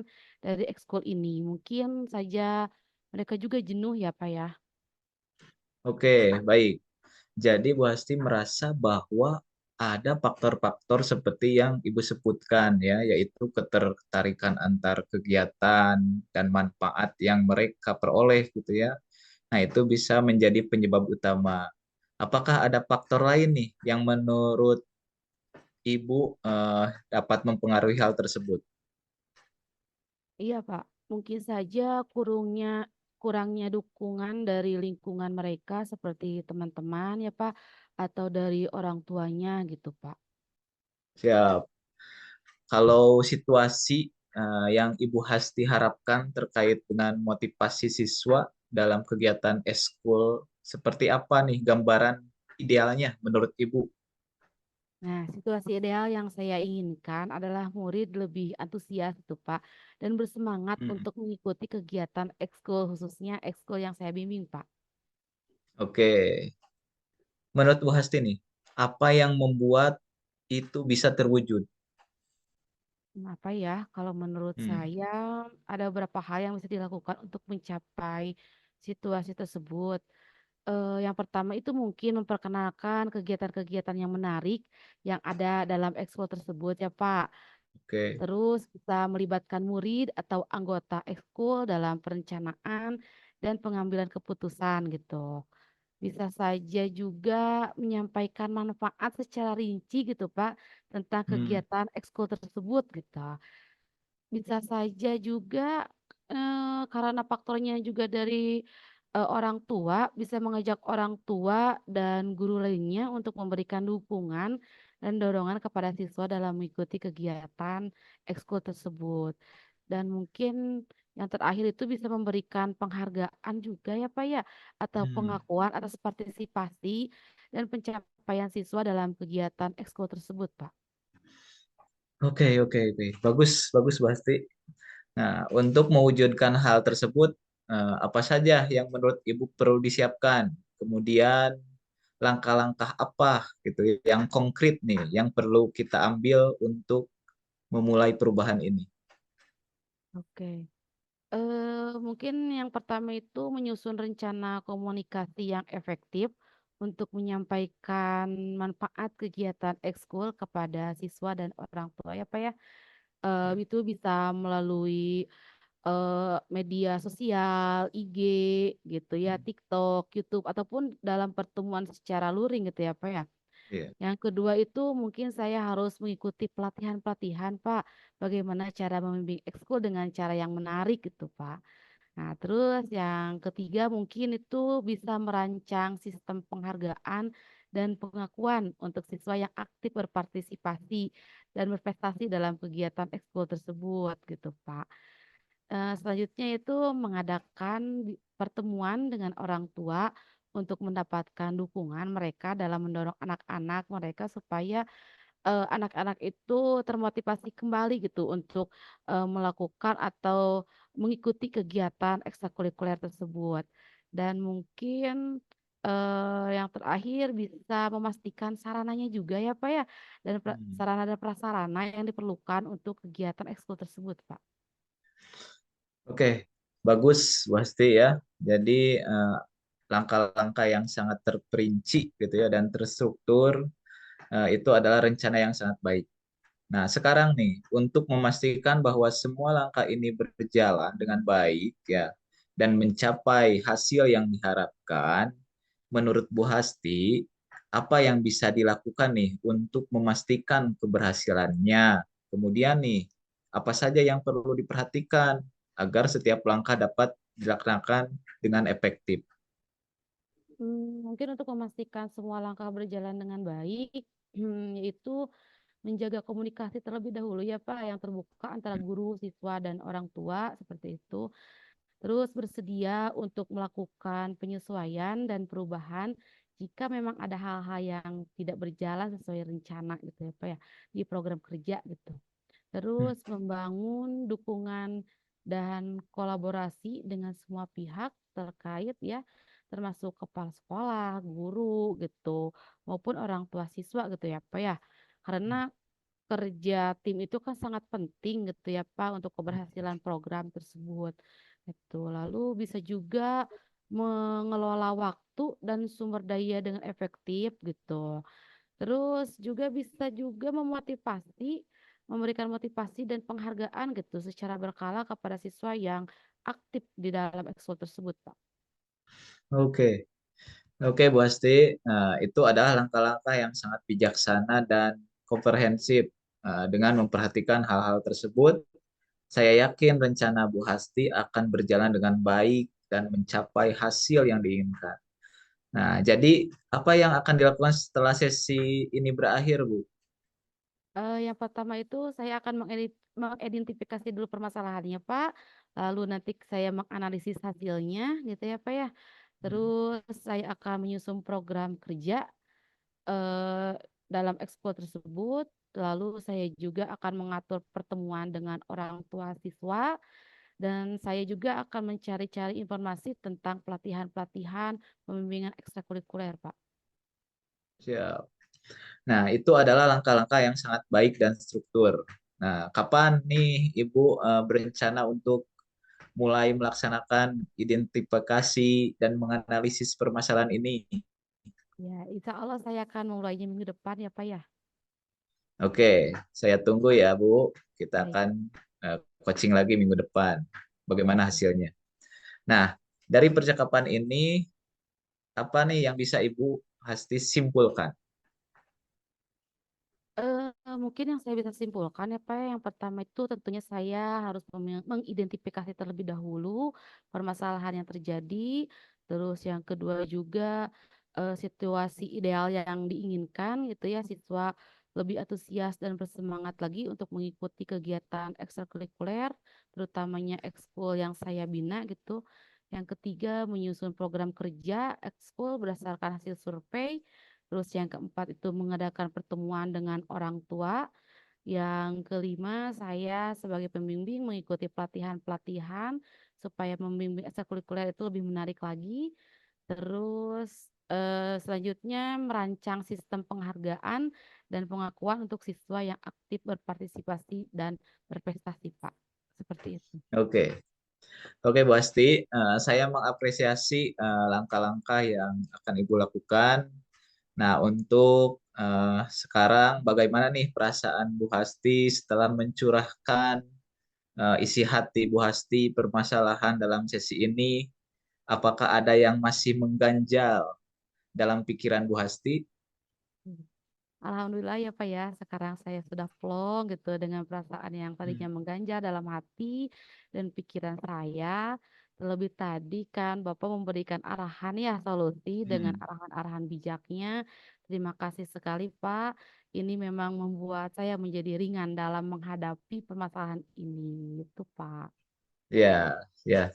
[SPEAKER 1] dari ekskul ini. Mungkin saja mereka juga jenuh ya Pak ya.
[SPEAKER 3] Oke, baik. Jadi Bu Hasti merasa bahwa ada faktor-faktor seperti yang Ibu sebutkan ya, yaitu ketertarikan antar kegiatan dan manfaat yang mereka peroleh gitu ya. Nah, itu bisa menjadi penyebab utama. Apakah ada faktor lain nih yang menurut Ibu dapat mempengaruhi hal tersebut?
[SPEAKER 1] Iya Pak, mungkin saja kurangnya dukungan dari lingkungan mereka seperti teman-teman ya Pak, atau dari orang tuanya gitu Pak.
[SPEAKER 3] Siap. Kalau situasi yang Ibu Hasti harapkan terkait dengan motivasi siswa dalam kegiatan eskul, seperti apa nih gambaran idealnya menurut Ibu?
[SPEAKER 1] Nah, situasi ideal yang saya inginkan adalah murid lebih antusias itu Pak, dan bersemangat
[SPEAKER 3] Hmm,
[SPEAKER 1] untuk mengikuti kegiatan ekskul, khususnya ekskul yang saya bimbing Pak.
[SPEAKER 3] Oke, menurut Bu Hasti nih, apa yang membuat itu bisa terwujud?
[SPEAKER 1] Apa ya, kalau menurut
[SPEAKER 3] Hmm,
[SPEAKER 1] saya ada beberapa hal yang bisa dilakukan untuk mencapai situasi tersebut. Yang pertama itu mungkin memperkenalkan kegiatan-kegiatan yang menarik yang ada dalam ekskul tersebut ya Pak.
[SPEAKER 3] oke.
[SPEAKER 1] Terus bisa melibatkan murid atau anggota ekskul dalam perencanaan dan pengambilan keputusan gitu. Bisa saja juga menyampaikan manfaat secara rinci gitu Pak tentang
[SPEAKER 3] Hmm,
[SPEAKER 1] kegiatan ekskul tersebut gitu. Bisa saja juga karena faktornya juga dari orang tua, bisa mengajak orang tua dan guru lainnya untuk memberikan dukungan dan dorongan kepada siswa dalam mengikuti kegiatan ekskul tersebut. Dan mungkin yang terakhir itu bisa memberikan penghargaan juga ya Pak ya, atau
[SPEAKER 3] hmm.
[SPEAKER 1] pengakuan atas partisipasi dan pencapaian siswa dalam kegiatan ekskul tersebut Pak.
[SPEAKER 3] Oke, oke, oke. Bagus, bagus Bu Hasti. Nah, untuk mewujudkan hal tersebut, apa saja yang menurut Ibu perlu disiapkan? Kemudian langkah-langkah apa gitu yang konkret nih yang perlu kita ambil untuk memulai perubahan ini?
[SPEAKER 1] Oke. Mungkin yang pertama itu menyusun rencana komunikasi yang efektif untuk menyampaikan manfaat kegiatan ekskul kepada siswa dan orang tua ya Pak ya. Itu bisa melalui media sosial, IG gitu ya, TikTok, YouTube ataupun dalam pertemuan secara luring gitu ya Pak ya.
[SPEAKER 3] Iya.
[SPEAKER 1] Yang kedua itu mungkin saya harus mengikuti pelatihan-pelatihan Pak, bagaimana cara membimbing ekskul dengan cara yang menarik gitu Pak. Nah, terus yang ketiga mungkin itu bisa merancang sistem penghargaan dan pengakuan untuk siswa yang aktif berpartisipasi dan berprestasi dalam kegiatan ekskul tersebut gitu, Pak. Selanjutnya itu mengadakan pertemuan dengan orang tua untuk mendapatkan dukungan mereka dalam mendorong anak-anak mereka supaya anak-anak itu termotivasi kembali gitu untuk melakukan atau mengikuti kegiatan ekstrakurikuler tersebut. Dan mungkin yang terakhir bisa memastikan sarananya juga ya Pak ya, dan
[SPEAKER 3] Hmm.
[SPEAKER 1] sarana dan prasarana yang diperlukan untuk kegiatan ekskul tersebut Pak.
[SPEAKER 3] Oke, bagus Bu Hasti ya. Jadi langkah-langkah yang sangat terperinci gitu ya dan terstruktur itu adalah rencana yang sangat baik. Nah, sekarang nih, untuk memastikan bahwa semua langkah ini berjalan dengan baik ya dan mencapai hasil yang diharapkan, menurut Bu Hasti, apa yang bisa dilakukan nih untuk memastikan keberhasilannya? Kemudian nih, apa saja yang perlu diperhatikan agar setiap langkah dapat dilaksanakan dengan efektif?
[SPEAKER 1] Mungkin untuk memastikan semua langkah berjalan dengan baik, yaitu menjaga komunikasi terlebih dahulu ya Pak, yang terbuka antara guru, siswa, dan orang tua seperti itu. Terus bersedia untuk melakukan penyesuaian dan perubahan jika memang ada hal-hal yang tidak berjalan sesuai rencana gitu ya Pak ya di program kerja gitu.
[SPEAKER 3] Hmm,
[SPEAKER 1] Terus membangun dukungan dan kolaborasi dengan semua pihak terkait ya, termasuk kepala sekolah, guru gitu, maupun orang tua siswa gitu ya Pak ya. Karena kerja tim itu kan sangat penting gitu ya Pak untuk keberhasilan program tersebut. Itu. Lalu bisa juga mengelola waktu dan sumber daya dengan efektif gitu. Terus juga bisa juga memberikan motivasi dan penghargaan gitu secara berkala kepada siswa yang aktif di dalam ekskul tersebut, Pak.
[SPEAKER 3] Oke, oke Bu Asti. Nah, itu adalah langkah-langkah yang sangat bijaksana dan komprehensif. Dengan memperhatikan hal-hal tersebut, saya yakin rencana Bu Hasti akan berjalan dengan baik dan mencapai hasil yang diinginkan. Nah, jadi apa yang akan dilakukan setelah sesi ini berakhir, Bu?
[SPEAKER 1] Yang pertama itu saya akan mengidentifikasi dulu permasalahannya, Pak. Lalu nanti saya menganalisis hasilnya, gitu ya, Pak ya. Terus saya akan menyusun program kerja eh, dalam ekskul tersebut. Lalu saya juga akan mengatur pertemuan dengan orang tua siswa dan saya juga akan mencari-cari informasi tentang pelatihan-pelatihan pembimbingan ekstrakurikuler, Pak.
[SPEAKER 3] Siap. Nah, itu adalah langkah-langkah yang sangat baik dan struktur. Nah, kapan nih Ibu berencana untuk mulai melaksanakan identifikasi dan menganalisis permasalahan ini?
[SPEAKER 1] Ya, insya Allah saya akan memulainya minggu depan ya, Pak ya.
[SPEAKER 3] Oke, saya tunggu ya, Bu. Kita
[SPEAKER 1] Baik,
[SPEAKER 3] akan coaching lagi minggu depan.
[SPEAKER 1] baik.
[SPEAKER 3] Bagaimana hasilnya? Nah, dari percakapan ini, apa nih yang bisa Ibu Hasti simpulkan?
[SPEAKER 1] Mungkin yang saya bisa simpulkan ya Pak, yang pertama itu tentunya saya harus mengidentifikasi terlebih dahulu permasalahan yang terjadi, terus yang kedua juga situasi ideal yang diinginkan gitu ya, siswa lebih antusias dan bersemangat lagi untuk mengikuti kegiatan ekstrakurikuler, terutamanya ekskul yang saya bina gitu. Yang ketiga menyusun program kerja ekskul berdasarkan hasil survei. Terus yang keempat itu mengadakan pertemuan dengan orang tua. Yang kelima, saya sebagai pembimbing mengikuti pelatihan-pelatihan supaya membimbing ekstrakurikuler itu lebih menarik lagi. Terus selanjutnya merancang sistem penghargaan dan pengakuan untuk siswa yang aktif berpartisipasi dan berprestasi, Pak. Seperti itu.
[SPEAKER 3] Oke, oke Bu Asti, saya mengapresiasi langkah-langkah yang akan Ibu lakukan. Nah, untuk sekarang bagaimana nih perasaan Bu Hasti setelah mencurahkan isi hati Bu Hasti permasalahan dalam sesi ini? Apakah ada yang masih mengganjal dalam pikiran Bu Hasti?
[SPEAKER 1] Alhamdulillah ya Pak ya, sekarang saya sudah plong gitu dengan perasaan yang tadinya
[SPEAKER 3] Hmm.
[SPEAKER 1] mengganjal dalam hati dan pikiran saya. Terlebih tadi kan Bapak memberikan arahan ya solusi dengan
[SPEAKER 3] Hmm.
[SPEAKER 1] arahan-arahan bijaknya. Terima kasih sekali Pak. Ini memang membuat saya menjadi ringan dalam menghadapi permasalahan ini. Itu Pak.
[SPEAKER 3] Ya, ya,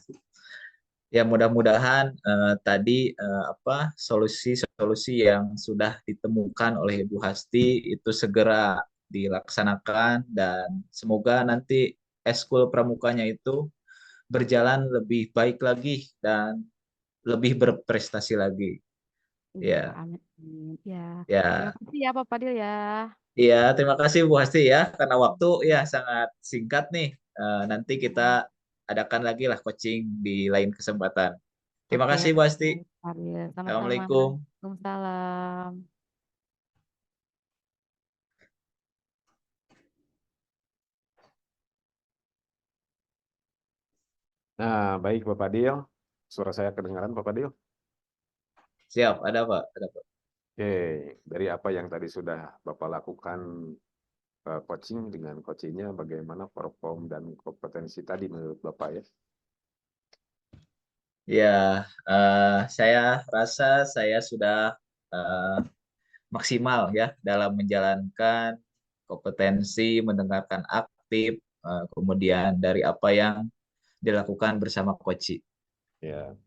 [SPEAKER 3] ya mudah-mudahan tadi apa solusi-solusi yang sudah ditemukan oleh Ibu Hasti itu segera dilaksanakan dan semoga nanti eskul pramukanya itu berjalan lebih baik lagi dan lebih berprestasi lagi.
[SPEAKER 1] Iya Pak,
[SPEAKER 3] Ya,
[SPEAKER 1] amin. Ya, terima
[SPEAKER 3] ya,
[SPEAKER 1] kasih ya Pak Fadil ya.
[SPEAKER 3] ya. Terima kasih Bu Hasti ya karena waktu ya sangat singkat nih. Nanti kita adakan lagi lah coaching di lain kesempatan. Terima
[SPEAKER 1] Oke,
[SPEAKER 3] kasih Bu Hasti.
[SPEAKER 1] Pak Fadil. Sama-sama.
[SPEAKER 3] Assalamualaikum.
[SPEAKER 1] Waalaikumsalam.
[SPEAKER 2] Nah, baik Bapak Dio. Suara saya kedengaran Bapak Dio?
[SPEAKER 3] Siap, ada Pak, ada Pak.
[SPEAKER 2] Oke, dari apa yang tadi sudah Bapak lakukan coaching dengan coachingnya, bagaimana perform dan kompetensi tadi menurut Bapak ya?
[SPEAKER 3] Ya, saya rasa saya sudah eh, maksimal ya dalam menjalankan kompetensi, mendengarkan aktif, kemudian dari apa yang dilakukan bersama coach.
[SPEAKER 2] Ya,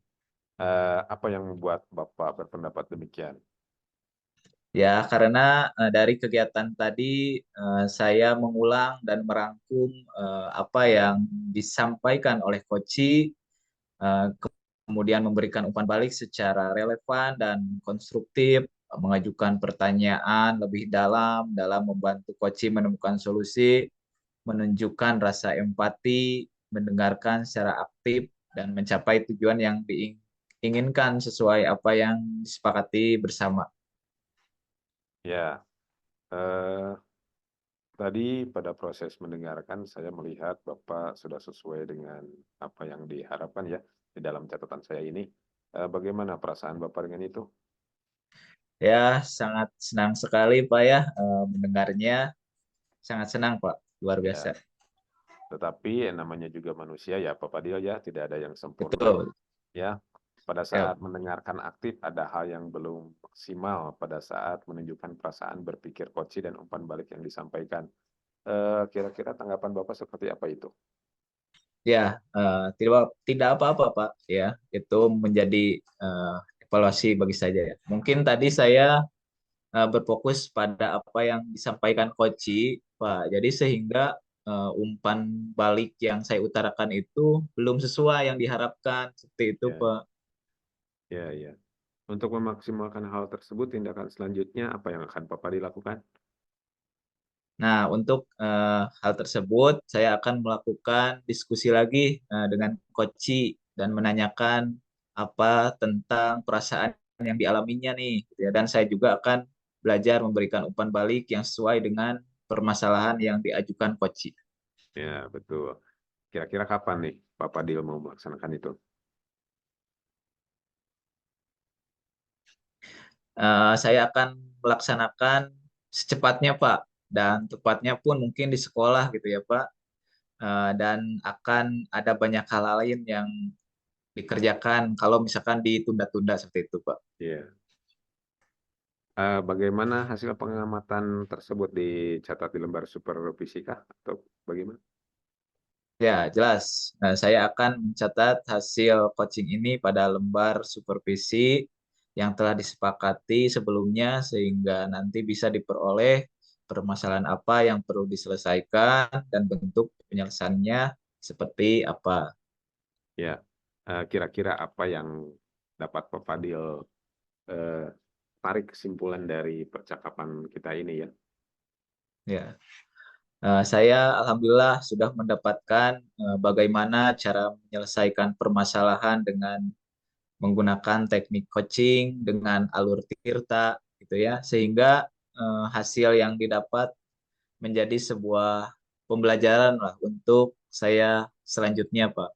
[SPEAKER 2] apa yang membuat Bapak berpendapat demikian?
[SPEAKER 3] Ya, karena dari kegiatan tadi saya mengulang dan merangkum apa yang disampaikan oleh Koci, kemudian memberikan umpan balik secara relevan dan konstruktif, mengajukan pertanyaan lebih dalam membantu Koci menemukan solusi, menunjukkan rasa empati, mendengarkan secara aktif, dan mencapai tujuan yang diinginkan sesuai apa yang disepakati bersama.
[SPEAKER 2] Ya, eh, tadi pada proses mendengarkan saya melihat Bapak sudah sesuai dengan apa yang diharapkan ya di dalam catatan saya ini. Bagaimana perasaan Bapak dengan itu?
[SPEAKER 3] Ya, sangat senang sekali Pak ya mendengarnya. Sangat senang Pak, luar biasa.
[SPEAKER 2] Ya, tetapi namanya juga manusia ya Pak Fadil ya, tidak ada yang sempurna.
[SPEAKER 3] Betul.
[SPEAKER 2] Ya, pada
[SPEAKER 3] Ya,
[SPEAKER 2] saat mendengarkan aktif ada hal yang belum maksimal pada saat menunjukkan perasaan berpikir koci dan umpan balik yang disampaikan. Kira-kira tanggapan Bapak seperti apa itu?
[SPEAKER 3] ya, tidak apa-apa Pak. Ya, itu menjadi evaluasi bagi saya ya. Mungkin tadi saya berfokus pada apa yang disampaikan Koci, Pak. Jadi sehingga umpan balik yang saya utarakan itu belum sesuai yang diharapkan seperti itu,
[SPEAKER 2] Ya,
[SPEAKER 3] Pak.
[SPEAKER 2] ya, ya. Untuk memaksimalkan hal tersebut, tindakan selanjutnya apa yang akan Bapak dilakukan?
[SPEAKER 3] Nah, untuk hal tersebut saya akan melakukan diskusi lagi dengan Koci dan menanyakan apa tentang perasaan yang dialaminya nih, gitu ya. Dan saya juga akan belajar memberikan umpan balik yang sesuai dengan permasalahan yang diajukan Koci.
[SPEAKER 2] Ya, betul. Kira-kira kapan nih Pak Fadil mau melaksanakan itu?
[SPEAKER 3] Saya akan melaksanakan secepatnya, Pak, dan tepatnya pun mungkin di sekolah gitu ya, Pak. Dan akan ada banyak hal lain yang dikerjakan kalau misalkan ditunda-tunda seperti itu, Pak.
[SPEAKER 2] Ya. Bagaimana hasil pengamatan tersebut dicatat di lembar supervisi kah? Atau bagaimana?
[SPEAKER 3] Ya, jelas. Saya akan mencatat hasil coaching ini pada lembar supervisi yang telah disepakati sebelumnya sehingga nanti bisa diperoleh permasalahan apa yang perlu diselesaikan dan bentuk penyelesaiannya seperti apa.
[SPEAKER 2] Ya, kira-kira apa yang dapat Pak Fadil eh, tarik kesimpulan dari percakapan kita ini ya?
[SPEAKER 3] Ya, saya alhamdulillah sudah mendapatkan bagaimana cara menyelesaikan permasalahan dengan menggunakan teknik coaching dengan alur tirta gitu ya, sehingga hasil yang didapat menjadi sebuah pembelajaran lah untuk saya selanjutnya, Pak.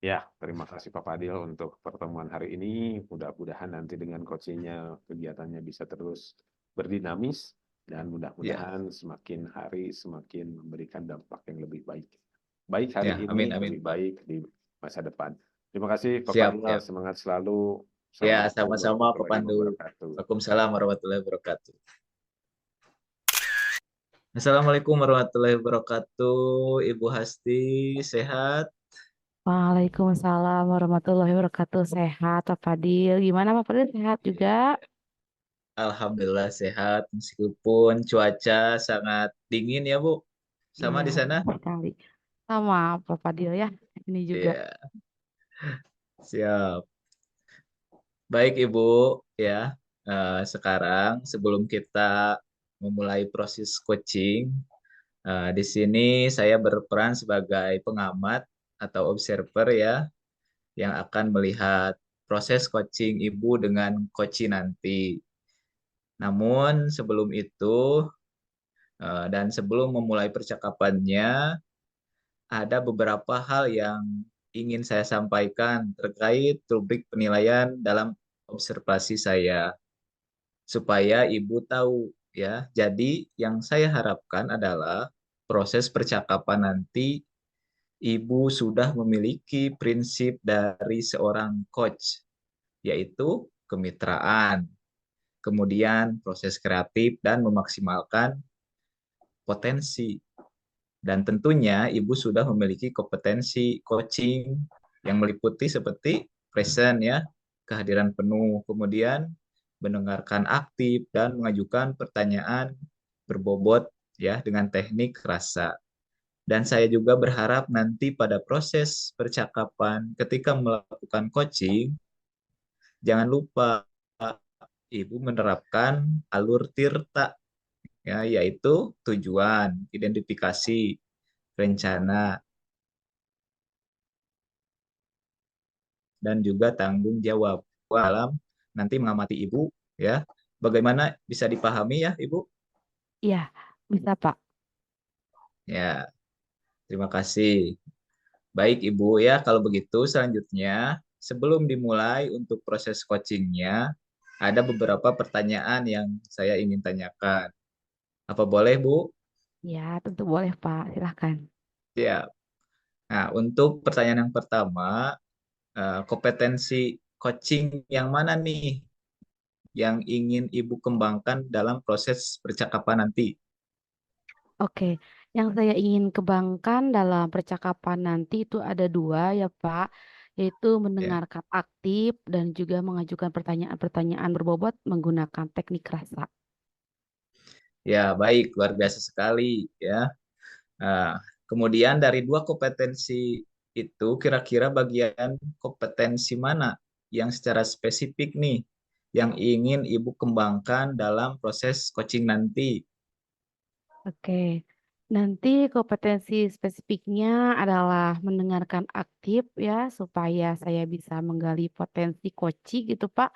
[SPEAKER 2] Ya, terima kasih Pak Fadil untuk pertemuan hari ini. Mudah-mudahan nanti dengan coachingnya kegiatannya bisa terus berdinamis dan
[SPEAKER 3] Ya,
[SPEAKER 2] mudah-mudahan semakin hari semakin memberikan dampak yang lebih baik. Baik hari
[SPEAKER 3] ya,
[SPEAKER 2] ini,
[SPEAKER 3] amin, amin,
[SPEAKER 2] lebih
[SPEAKER 3] Pak.
[SPEAKER 2] baik di masa depan. Terima kasih Pak
[SPEAKER 3] Siap,
[SPEAKER 2] Fadil,
[SPEAKER 3] ya.
[SPEAKER 2] semangat selalu.
[SPEAKER 3] Ya,
[SPEAKER 2] Assalamualaikum
[SPEAKER 3] sama-sama Pak
[SPEAKER 2] warahmatullahi
[SPEAKER 3] Pandu.
[SPEAKER 2] wabarakatuh.
[SPEAKER 3] Waalaikumsalam warahmatullahi wabarakatuh. Assalamualaikum warahmatullahi wabarakatuh. Ibu Hasti, sehat?
[SPEAKER 1] Waalaikumsalam warahmatullahi wabarakatuh. Sehat, Pak Fadil. Gimana Pak Fadil? Sehat juga?
[SPEAKER 3] Alhamdulillah sehat, meskipun cuaca sangat dingin ya, Bu. Sama
[SPEAKER 1] Iya,
[SPEAKER 3] di sana?
[SPEAKER 1] sekali. Sama Pak Fadil ya. Ini juga.
[SPEAKER 3] Iya, siap. Baik, Ibu, ya. Sekarang sebelum kita memulai proses coaching, di sini saya berperan sebagai pengamat atau observer ya, yang akan melihat proses coaching Ibu dengan coaching nanti. Namun sebelum itu, dan sebelum memulai percakapannya, ada beberapa hal yang ingin saya sampaikan terkait rubrik penilaian dalam observasi saya supaya Ibu tahu ya. Jadi yang saya harapkan adalah proses percakapan nanti Ibu sudah memiliki prinsip dari seorang coach, yaitu kemitraan, kemudian proses kreatif dan memaksimalkan potensi. Dan tentunya Ibu sudah memiliki kompetensi coaching yang meliputi seperti present ya, kehadiran penuh, kemudian mendengarkan aktif dan mengajukan pertanyaan berbobot ya dengan teknik rasa. Dan saya juga berharap nanti pada proses percakapan ketika melakukan coaching, jangan lupa Ibu menerapkan alur tirta ya, yaitu tujuan, identifikasi, rencana, dan juga tanggung jawab dalam nanti mengamati Ibu ya. Bagaimana bisa dipahami ya Ibu?
[SPEAKER 1] Iya, bisa Pak.
[SPEAKER 3] Ya, terima kasih. Baik Ibu ya, kalau begitu selanjutnya sebelum dimulai untuk proses coachingnya, ada beberapa pertanyaan yang saya ingin tanyakan. Apa boleh Bu?
[SPEAKER 1] Ya, tentu boleh Pak. Silahkan.
[SPEAKER 3] Ya. Nah, untuk pertanyaan yang pertama, kompetensi coaching yang mana nih yang ingin Ibu kembangkan dalam proses percakapan nanti?
[SPEAKER 1] Oke, yang saya ingin kembangkan dalam percakapan nanti itu ada dua ya Pak, yaitu
[SPEAKER 3] Ya,
[SPEAKER 1] mendengarkan aktif dan juga mengajukan pertanyaan-pertanyaan berbobot menggunakan teknik rasa.
[SPEAKER 3] ya baik, luar biasa sekali ya. Nah, kemudian dari dua kompetensi itu, kira-kira bagian kompetensi mana yang secara spesifik nih yang ingin Ibu kembangkan dalam proses coaching nanti?
[SPEAKER 1] Oke, nanti kompetensi spesifiknya adalah mendengarkan aktif ya, supaya saya bisa menggali potensi koci gitu Pak.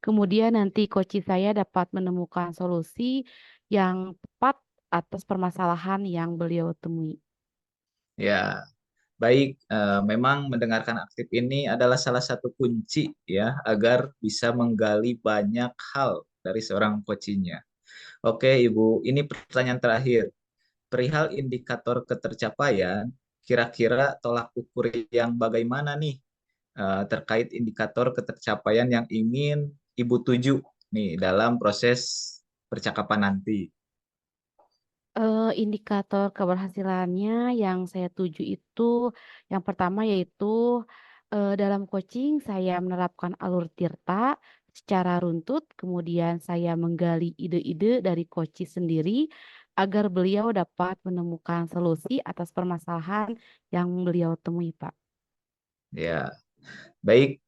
[SPEAKER 1] Kemudian nanti koci saya dapat menemukan solusi yang tepat atas permasalahan yang beliau temui.
[SPEAKER 3] Ya, baik, memang mendengarkan aktif ini adalah salah satu kunci ya agar bisa menggali banyak hal dari seorang coachingnya. Oke, Ibu, ini pertanyaan terakhir. Perihal indikator ketercapaian, kira-kira tolak ukur yang bagaimana nih terkait indikator ketercapaian yang ingin Ibu tuju nih dalam proses percakapan nanti?
[SPEAKER 1] Indikator keberhasilannya yang saya tuju itu yang pertama yaitu dalam coaching saya menerapkan alur Tirta secara runtut, kemudian saya menggali ide-ide dari coach sendiri agar beliau dapat menemukan solusi atas permasalahan yang beliau temui, Pak.
[SPEAKER 3] Ya, baik,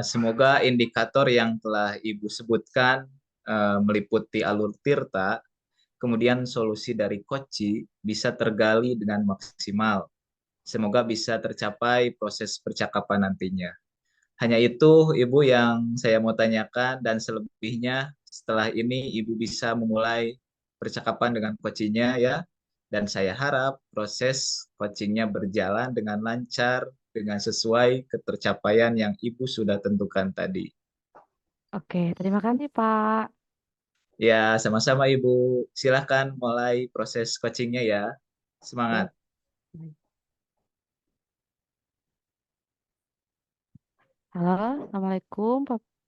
[SPEAKER 3] semoga indikator yang telah Ibu sebutkan meliputi alur Tirta, kemudian solusi dari Koci bisa tergali dengan maksimal. Semoga bisa tercapai proses percakapan nantinya. Hanya itu, Ibu, yang saya mau tanyakan, dan selebihnya setelah ini Ibu bisa memulai percakapan dengan coachingnya ya. Dan saya harap proses coachingnya berjalan dengan lancar, dengan sesuai ketercapaian yang Ibu sudah tentukan tadi.
[SPEAKER 1] Oke, terima kasih, Pak.
[SPEAKER 3] Ya, sama-sama Ibu. Silahkan mulai proses coachingnya ya. Semangat.
[SPEAKER 1] Oke. Baik. Halo, Assalamualaikum,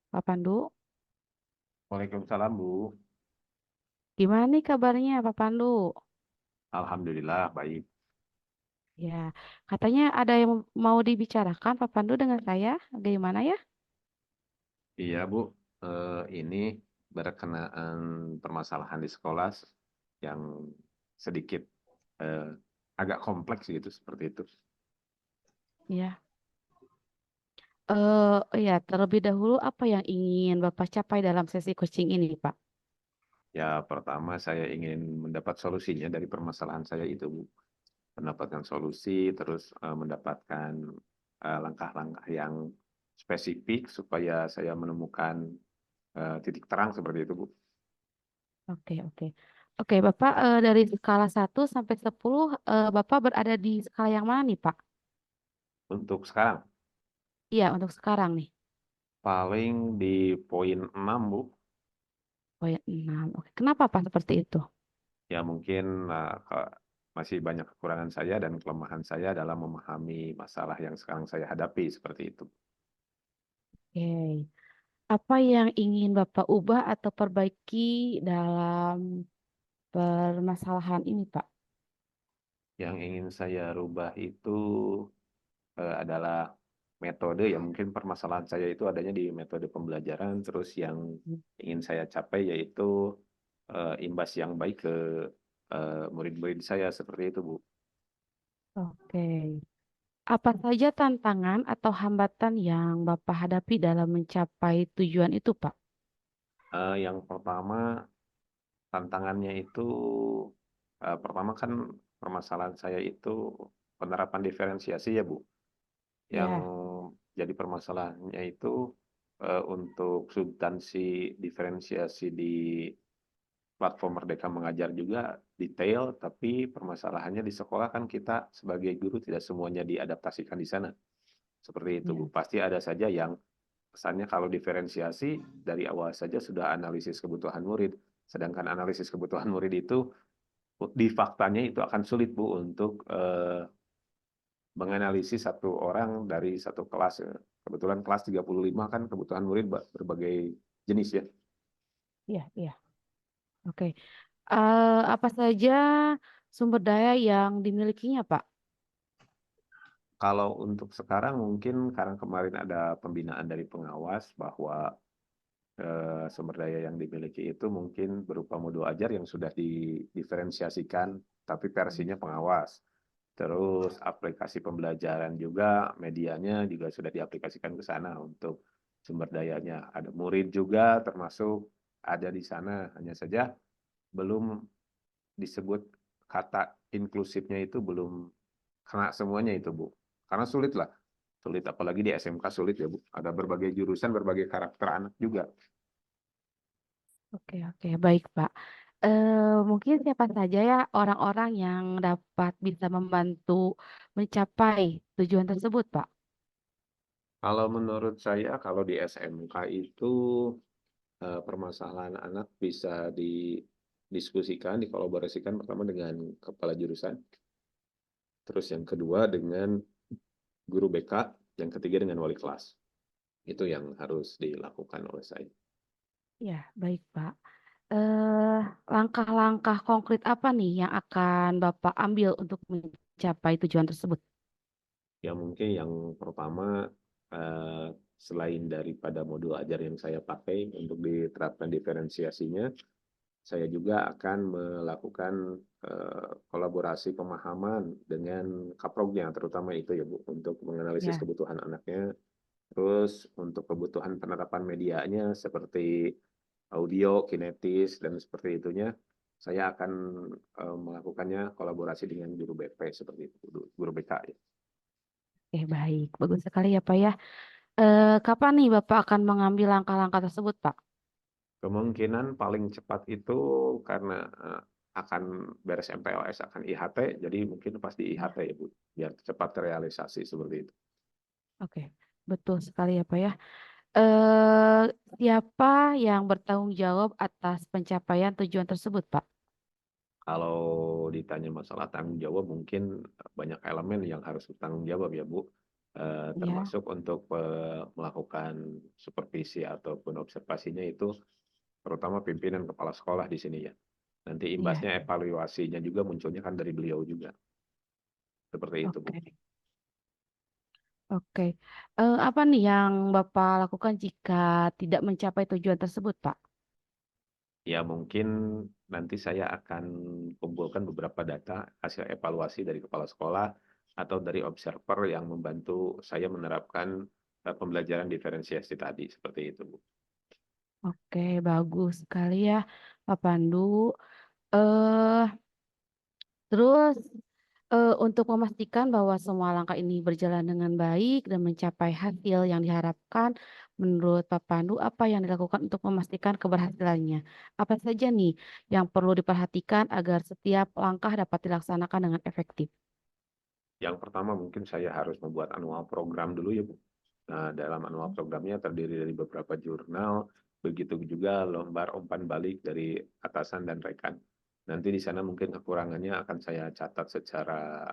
[SPEAKER 1] Pak Pandu.
[SPEAKER 2] Waalaikumsalam, Bu.
[SPEAKER 1] Gimana nih kabarnya, Pak Pandu?
[SPEAKER 2] Alhamdulillah baik.
[SPEAKER 1] Ya, katanya ada yang mau dibicarakan Pak Pandu dengan saya. Bagaimana ya?
[SPEAKER 2] Iya, Bu. Ini berkenaan permasalahan di sekolah yang sedikit eh, agak kompleks gitu seperti itu.
[SPEAKER 1] Ya. Ya, terlebih dahulu apa yang ingin Bapak capai dalam sesi coaching ini, Pak?
[SPEAKER 2] Ya, pertama saya ingin mendapat solusinya dari permasalahan saya itu, Bu. Mendapatkan solusi, terus mendapatkan langkah-langkah yang spesifik supaya saya menemukan titik terang seperti itu, Bu.
[SPEAKER 1] Oke, oke. Oke, Bapak dari skala 1 sampai 10, Bapak berada di skala yang mana nih, Pak?
[SPEAKER 2] Untuk sekarang,
[SPEAKER 1] Iya, untuk sekarang nih.
[SPEAKER 2] paling di poin 6, Bu.
[SPEAKER 1] Poin 6. Oke, kenapa Pak seperti itu?
[SPEAKER 2] Ya mungkin masih banyak kekurangan saya dan kelemahan saya dalam memahami masalah yang sekarang saya hadapi seperti itu.
[SPEAKER 1] Oke. Apa yang ingin Bapak ubah atau perbaiki dalam permasalahan ini, Pak?
[SPEAKER 2] Yang ingin saya rubah itu adalah metode, ya mungkin permasalahan saya itu adanya di metode pembelajaran, terus yang ingin saya capai yaitu imbas yang baik ke murid-murid saya seperti itu, Bu.
[SPEAKER 1] Oke. Apa saja tantangan atau hambatan yang Bapak hadapi dalam mencapai tujuan itu, Pak?
[SPEAKER 2] Yang pertama tantangannya itu pertama kan permasalahan saya itu penerapan diferensiasi ya, Bu. Yang
[SPEAKER 1] Ya,
[SPEAKER 2] jadi permasalahannya itu untuk substansi diferensiasi di platform Merdeka Mengajar juga detail, tapi permasalahannya di sekolah kan kita sebagai guru tidak semuanya diadaptasikan di sana. Seperti itu, Bu.
[SPEAKER 1] Ya.
[SPEAKER 2] Pasti ada saja yang kesannya kalau diferensiasi dari awal saja sudah analisis kebutuhan murid. Sedangkan analisis kebutuhan murid itu di faktanya itu akan sulit, Bu, untuk menganalisis satu orang dari satu kelas. Kebetulan kelas 35 kan kebutuhan murid berbagai jenis ya.
[SPEAKER 1] Iya, iya. Oke. Apa saja sumber daya yang dimilikinya, Pak?
[SPEAKER 2] Kalau untuk sekarang mungkin karena kemarin ada pembinaan dari pengawas bahwa sumber daya yang dimiliki itu mungkin berupa modul ajar yang sudah didiferensiasikan, tapi versinya pengawas. Terus aplikasi pembelajaran juga, medianya juga sudah diaplikasikan ke sana untuk sumber dayanya. Ada murid juga termasuk ada di sana, hanya saja belum disebut kata inklusifnya itu belum kena semuanya itu, Bu. Karena sulit lah. Sulit apalagi di SMK sulit ya, Bu. Ada berbagai jurusan, berbagai karakter anak juga.
[SPEAKER 1] Oke, oke, baik, Pak. Mungkin siapa saja ya orang-orang yang dapat bisa membantu mencapai tujuan tersebut, Pak?
[SPEAKER 2] Kalau menurut saya, kalau di SMK itu permasalahan anak bisa didiskusikan, dikolaborasikan pertama dengan kepala jurusan, terus yang kedua dengan guru BK, yang ketiga dengan wali kelas. Itu yang harus dilakukan oleh saya.
[SPEAKER 1] Ya, baik, Pak. Eh, Langkah-langkah konkret apa nih yang akan Bapak ambil untuk mencapai tujuan tersebut?
[SPEAKER 2] Ya mungkin yang pertama, eh, selain daripada modul ajar yang saya pakai untuk diterapkan diferensiasinya, saya juga akan melakukan kolaborasi pemahaman dengan kaprognya, terutama itu ya Bu, untuk menganalisis
[SPEAKER 1] Ya,
[SPEAKER 2] kebutuhan anaknya. Terus untuk kebutuhan penerapan medianya seperti audio, kinetis, dan seperti itunya, saya akan melakukannya kolaborasi dengan guru BP seperti itu, guru BK ya.
[SPEAKER 1] oke, baik. Bagus sekali ya, Pak ya. Kapan nih Bapak akan mengambil langkah-langkah tersebut, Pak?
[SPEAKER 2] Kemungkinan paling cepat itu karena akan beres MPLS akan IHT, jadi mungkin pas di IHT
[SPEAKER 1] Ya.
[SPEAKER 2] ya Bu, biar cepat terrealisasi seperti itu.
[SPEAKER 1] Oke, betul sekali ya, Pak ya. Eh, Siapa yang bertanggung jawab atas pencapaian tujuan tersebut, Pak?
[SPEAKER 2] Kalau ditanya masalah tanggung jawab, mungkin banyak elemen yang harus bertanggung jawab ya Bu.
[SPEAKER 1] Ya,
[SPEAKER 2] Termasuk untuk melakukan supervisi ataupun observasinya itu terutama pimpinan kepala sekolah di sini ya. Nanti
[SPEAKER 1] iya,
[SPEAKER 2] imbasnya evaluasinya juga munculnya kan dari beliau juga. Seperti itu Bu.
[SPEAKER 1] oke, oke. Apa nih yang Bapak lakukan jika tidak mencapai tujuan tersebut, Pak?
[SPEAKER 2] Ya mungkin nanti saya akan kumpulkan beberapa data hasil evaluasi dari kepala sekolah atau dari observer yang membantu saya menerapkan pembelajaran diferensiasi tadi seperti itu Bu.
[SPEAKER 1] Oke, bagus sekali ya, Pak Pandu. Eh, Terus untuk memastikan bahwa semua langkah ini berjalan dengan baik dan mencapai hasil yang diharapkan, menurut Pak Pandu, apa yang dilakukan untuk memastikan keberhasilannya? Apa saja nih yang perlu diperhatikan agar setiap langkah dapat dilaksanakan dengan efektif?
[SPEAKER 2] Yang pertama mungkin saya harus membuat anual program dulu ya Bu. Nah, dalam anual programnya terdiri dari beberapa jurnal, begitu juga lembar umpan balik dari atasan dan rekan. Nanti di sana mungkin kekurangannya akan saya catat secara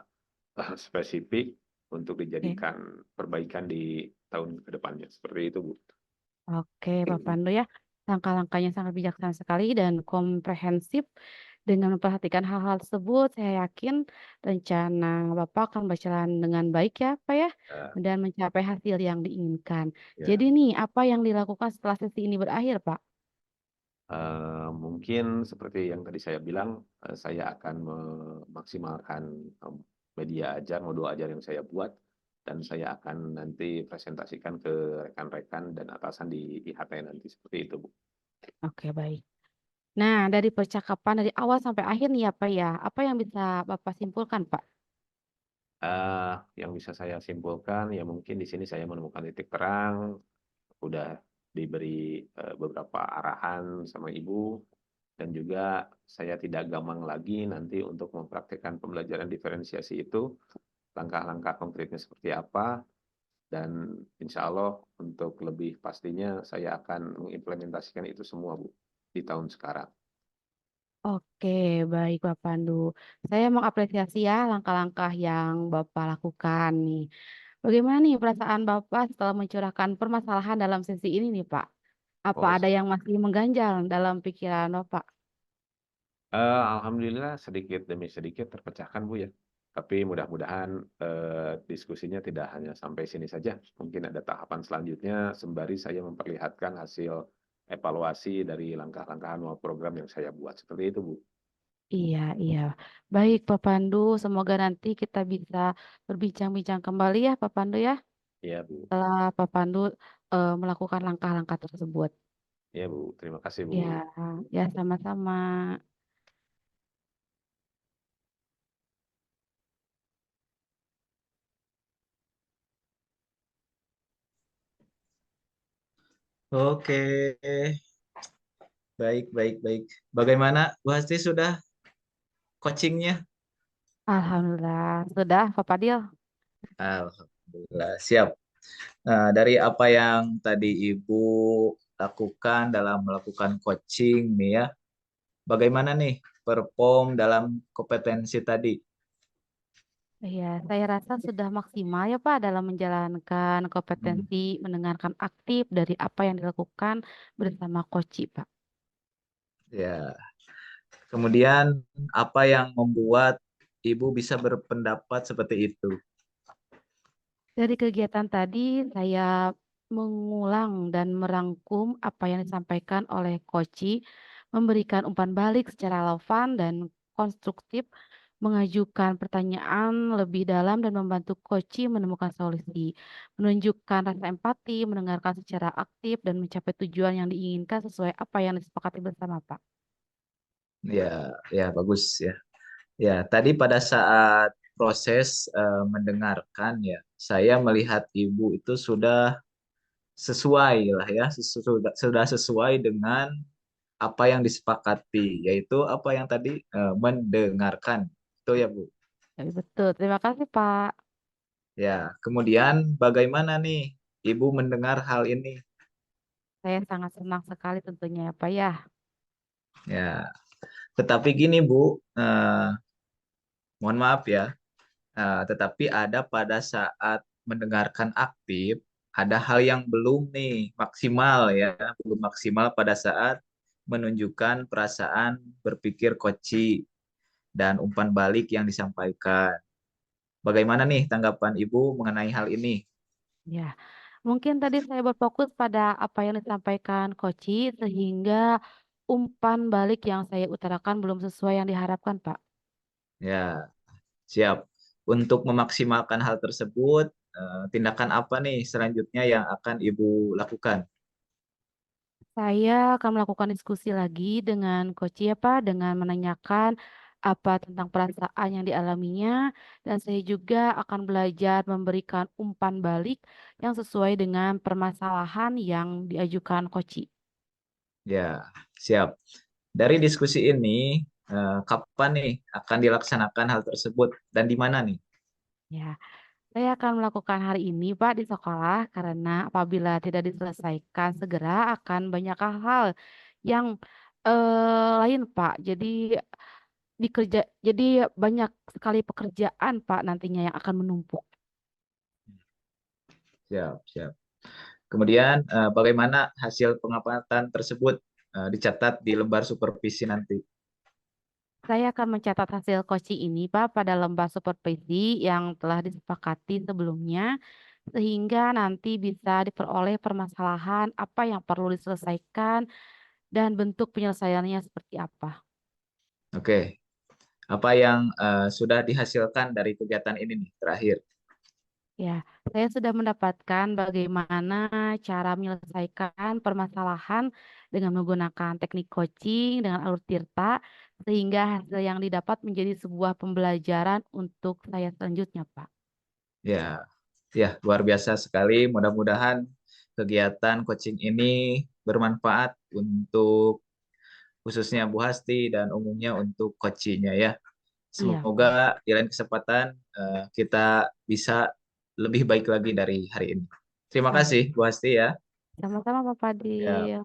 [SPEAKER 2] spesifik untuk
[SPEAKER 1] Oke,
[SPEAKER 2] dijadikan perbaikan di tahun ke depannya. Seperti itu, Bu.
[SPEAKER 1] oke, Pak Pandu ya. Langkah-langkahnya sangat bijaksana sekali dan komprehensif. Dengan memperhatikan hal-hal tersebut, saya yakin rencana Bapak akan berjalan dengan baik ya, Pak ya,
[SPEAKER 2] Eh,
[SPEAKER 1] dan mencapai hasil yang diinginkan. Jadi
[SPEAKER 2] ya,
[SPEAKER 1] nih, apa yang dilakukan setelah sesi ini berakhir, Pak?
[SPEAKER 2] mungkin seperti yang tadi saya bilang, saya akan memaksimalkan media ajar, modul ajar yang saya buat, dan saya akan nanti presentasikan ke rekan-rekan dan atasan di IHT nanti seperti itu, Bu.
[SPEAKER 1] Oke, baik. Nah, dari percakapan dari awal sampai akhir nih ya, Pak ya, apa yang bisa Bapak simpulkan, Pak?
[SPEAKER 2] yang bisa saya simpulkan ya mungkin di sini saya menemukan titik terang, udah diberi beberapa arahan sama ibu, dan juga saya tidak gamang lagi nanti untuk mempraktikkan pembelajaran diferensiasi itu, langkah-langkah konkretnya seperti apa, dan insya Allah untuk lebih pastinya saya akan mengimplementasikan itu semua Bu di tahun sekarang.
[SPEAKER 1] Oke, baik Pak Pandu. Saya mengapresiasi ya langkah-langkah yang Bapak lakukan nih. Bagaimana nih perasaan Bapak setelah mencurahkan permasalahan dalam sesi ini nih Pak? Apa
[SPEAKER 2] Oh,
[SPEAKER 1] ada yang masih mengganjal dalam pikiran Bapak?
[SPEAKER 2] Alhamdulillah sedikit demi sedikit terpecahkan Bu ya. Tapi mudah-mudahan diskusinya tidak hanya sampai sini saja. Mungkin ada tahapan selanjutnya sembari saya memperlihatkan hasil evaluasi dari langkah-langkah anual program yang saya buat. Seperti itu Bu.
[SPEAKER 1] Iya, iya. Baik Pak Pandu, semoga nanti kita bisa berbincang-bincang kembali ya Pak Pandu ya.
[SPEAKER 2] Iya Bu.
[SPEAKER 1] Setelah Pak Pandu melakukan langkah-langkah tersebut.
[SPEAKER 2] Iya Bu. Terima kasih Bu.
[SPEAKER 1] Ya, ya sama-sama.
[SPEAKER 3] Oke, baik, baik, baik. Bagaimana Bu Hasti sudah coachingnya?
[SPEAKER 1] Alhamdulillah. Sudah Pak Padil?
[SPEAKER 3] Alhamdulillah, siap. Nah, dari apa yang tadi Ibu lakukan dalam melakukan coaching nih ya, bagaimana nih perform dalam kompetensi tadi?
[SPEAKER 1] Iya, saya rasa sudah maksimal ya Pak dalam menjalankan
[SPEAKER 3] Hmm,
[SPEAKER 1] kompetensi mendengarkan aktif dari apa yang dilakukan bersama Koci, Pak.
[SPEAKER 3] ya. Kemudian apa yang membuat Ibu bisa berpendapat seperti itu?
[SPEAKER 1] Dari kegiatan tadi, saya mengulang dan merangkum apa yang disampaikan oleh Koci, memberikan umpan balik secara relevan dan konstruktif, mengajukan pertanyaan lebih dalam dan membantu Koci menemukan solusi, menunjukkan rasa empati, mendengarkan secara aktif, dan mencapai tujuan yang diinginkan sesuai apa yang disepakati bersama, Pak.
[SPEAKER 3] Ya, ya bagus ya. Ya, tadi pada saat proses mendengarkan ya, saya melihat Ibu itu sudah sesuai lah ya, sudah sesuai dengan apa yang disepakati, yaitu apa yang tadi mendengarkan. Itu ya, Bu.
[SPEAKER 1] Jadi betul, terima kasih, Pak.
[SPEAKER 3] Ya, kemudian bagaimana nih Ibu mendengar hal ini?
[SPEAKER 1] Saya sangat senang sekali tentunya ya, Pak ya.
[SPEAKER 3] Ya, tetapi gini, Bu, mohon maaf ya. Tetapi ada pada saat mendengarkan aktif, ada hal yang belum nih maksimal ya, belum maksimal pada saat menunjukkan perasaan berpikir koci dan umpan balik yang disampaikan. Bagaimana nih tanggapan Ibu mengenai hal ini?
[SPEAKER 1] Ya, mungkin tadi saya berfokus pada apa yang disampaikan Koci sehingga umpan balik yang saya utarakan belum sesuai yang diharapkan, Pak.
[SPEAKER 3] Ya, siap. Untuk memaksimalkan hal tersebut, tindakan apa nih selanjutnya yang akan Ibu lakukan?
[SPEAKER 1] Saya akan melakukan diskusi lagi dengan Koci ya, Pak, dengan menanyakan apa tentang perasaan yang dialaminya dan saya juga akan belajar memberikan umpan balik yang sesuai dengan permasalahan yang diajukan Koci.
[SPEAKER 3] Ya, siap. Dari diskusi ini, kapan nih akan dilaksanakan hal tersebut dan di mana nih?
[SPEAKER 1] Ya. Saya akan melakukan hari ini, Pak, di sekolah karena apabila tidak diselesaikan segera akan banyak hal yang lain, Pak. Jadi banyak sekali pekerjaan, Pak, nantinya yang akan menumpuk.
[SPEAKER 3] Siap, siap. Kemudian, bagaimana hasil pengamatan tersebut dicatat di lembar supervisi nanti?
[SPEAKER 1] Saya akan mencatat hasil coaching ini, Pak, pada lembar supervisi yang telah disepakati sebelumnya sehingga nanti bisa diperoleh permasalahan apa yang perlu diselesaikan dan bentuk penyelesaiannya seperti apa.
[SPEAKER 3] Oke, apa yang sudah dihasilkan dari kegiatan ini nih terakhir?
[SPEAKER 1] Ya, saya sudah mendapatkan bagaimana cara menyelesaikan permasalahan dengan menggunakan teknik coaching dengan alur tirta, sehingga hasil yang didapat menjadi sebuah pembelajaran untuk saya selanjutnya, Pak.
[SPEAKER 3] Ya, ya luar biasa sekali. Mudah-mudahan kegiatan coaching ini bermanfaat untuk khususnya Bu Hasti dan umumnya untuk coachingnya ya.
[SPEAKER 1] Iya, Pak.
[SPEAKER 3] Semoga di lain kesempatan kita bisa lebih baik lagi dari hari ini. Terima kasih
[SPEAKER 1] Amin.
[SPEAKER 3] Bu Hasti ya.
[SPEAKER 1] Sama-sama, Pak
[SPEAKER 3] Ya,
[SPEAKER 1] Fadil.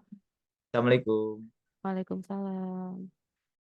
[SPEAKER 3] Assalamualaikum.
[SPEAKER 1] Waalaikumsalam.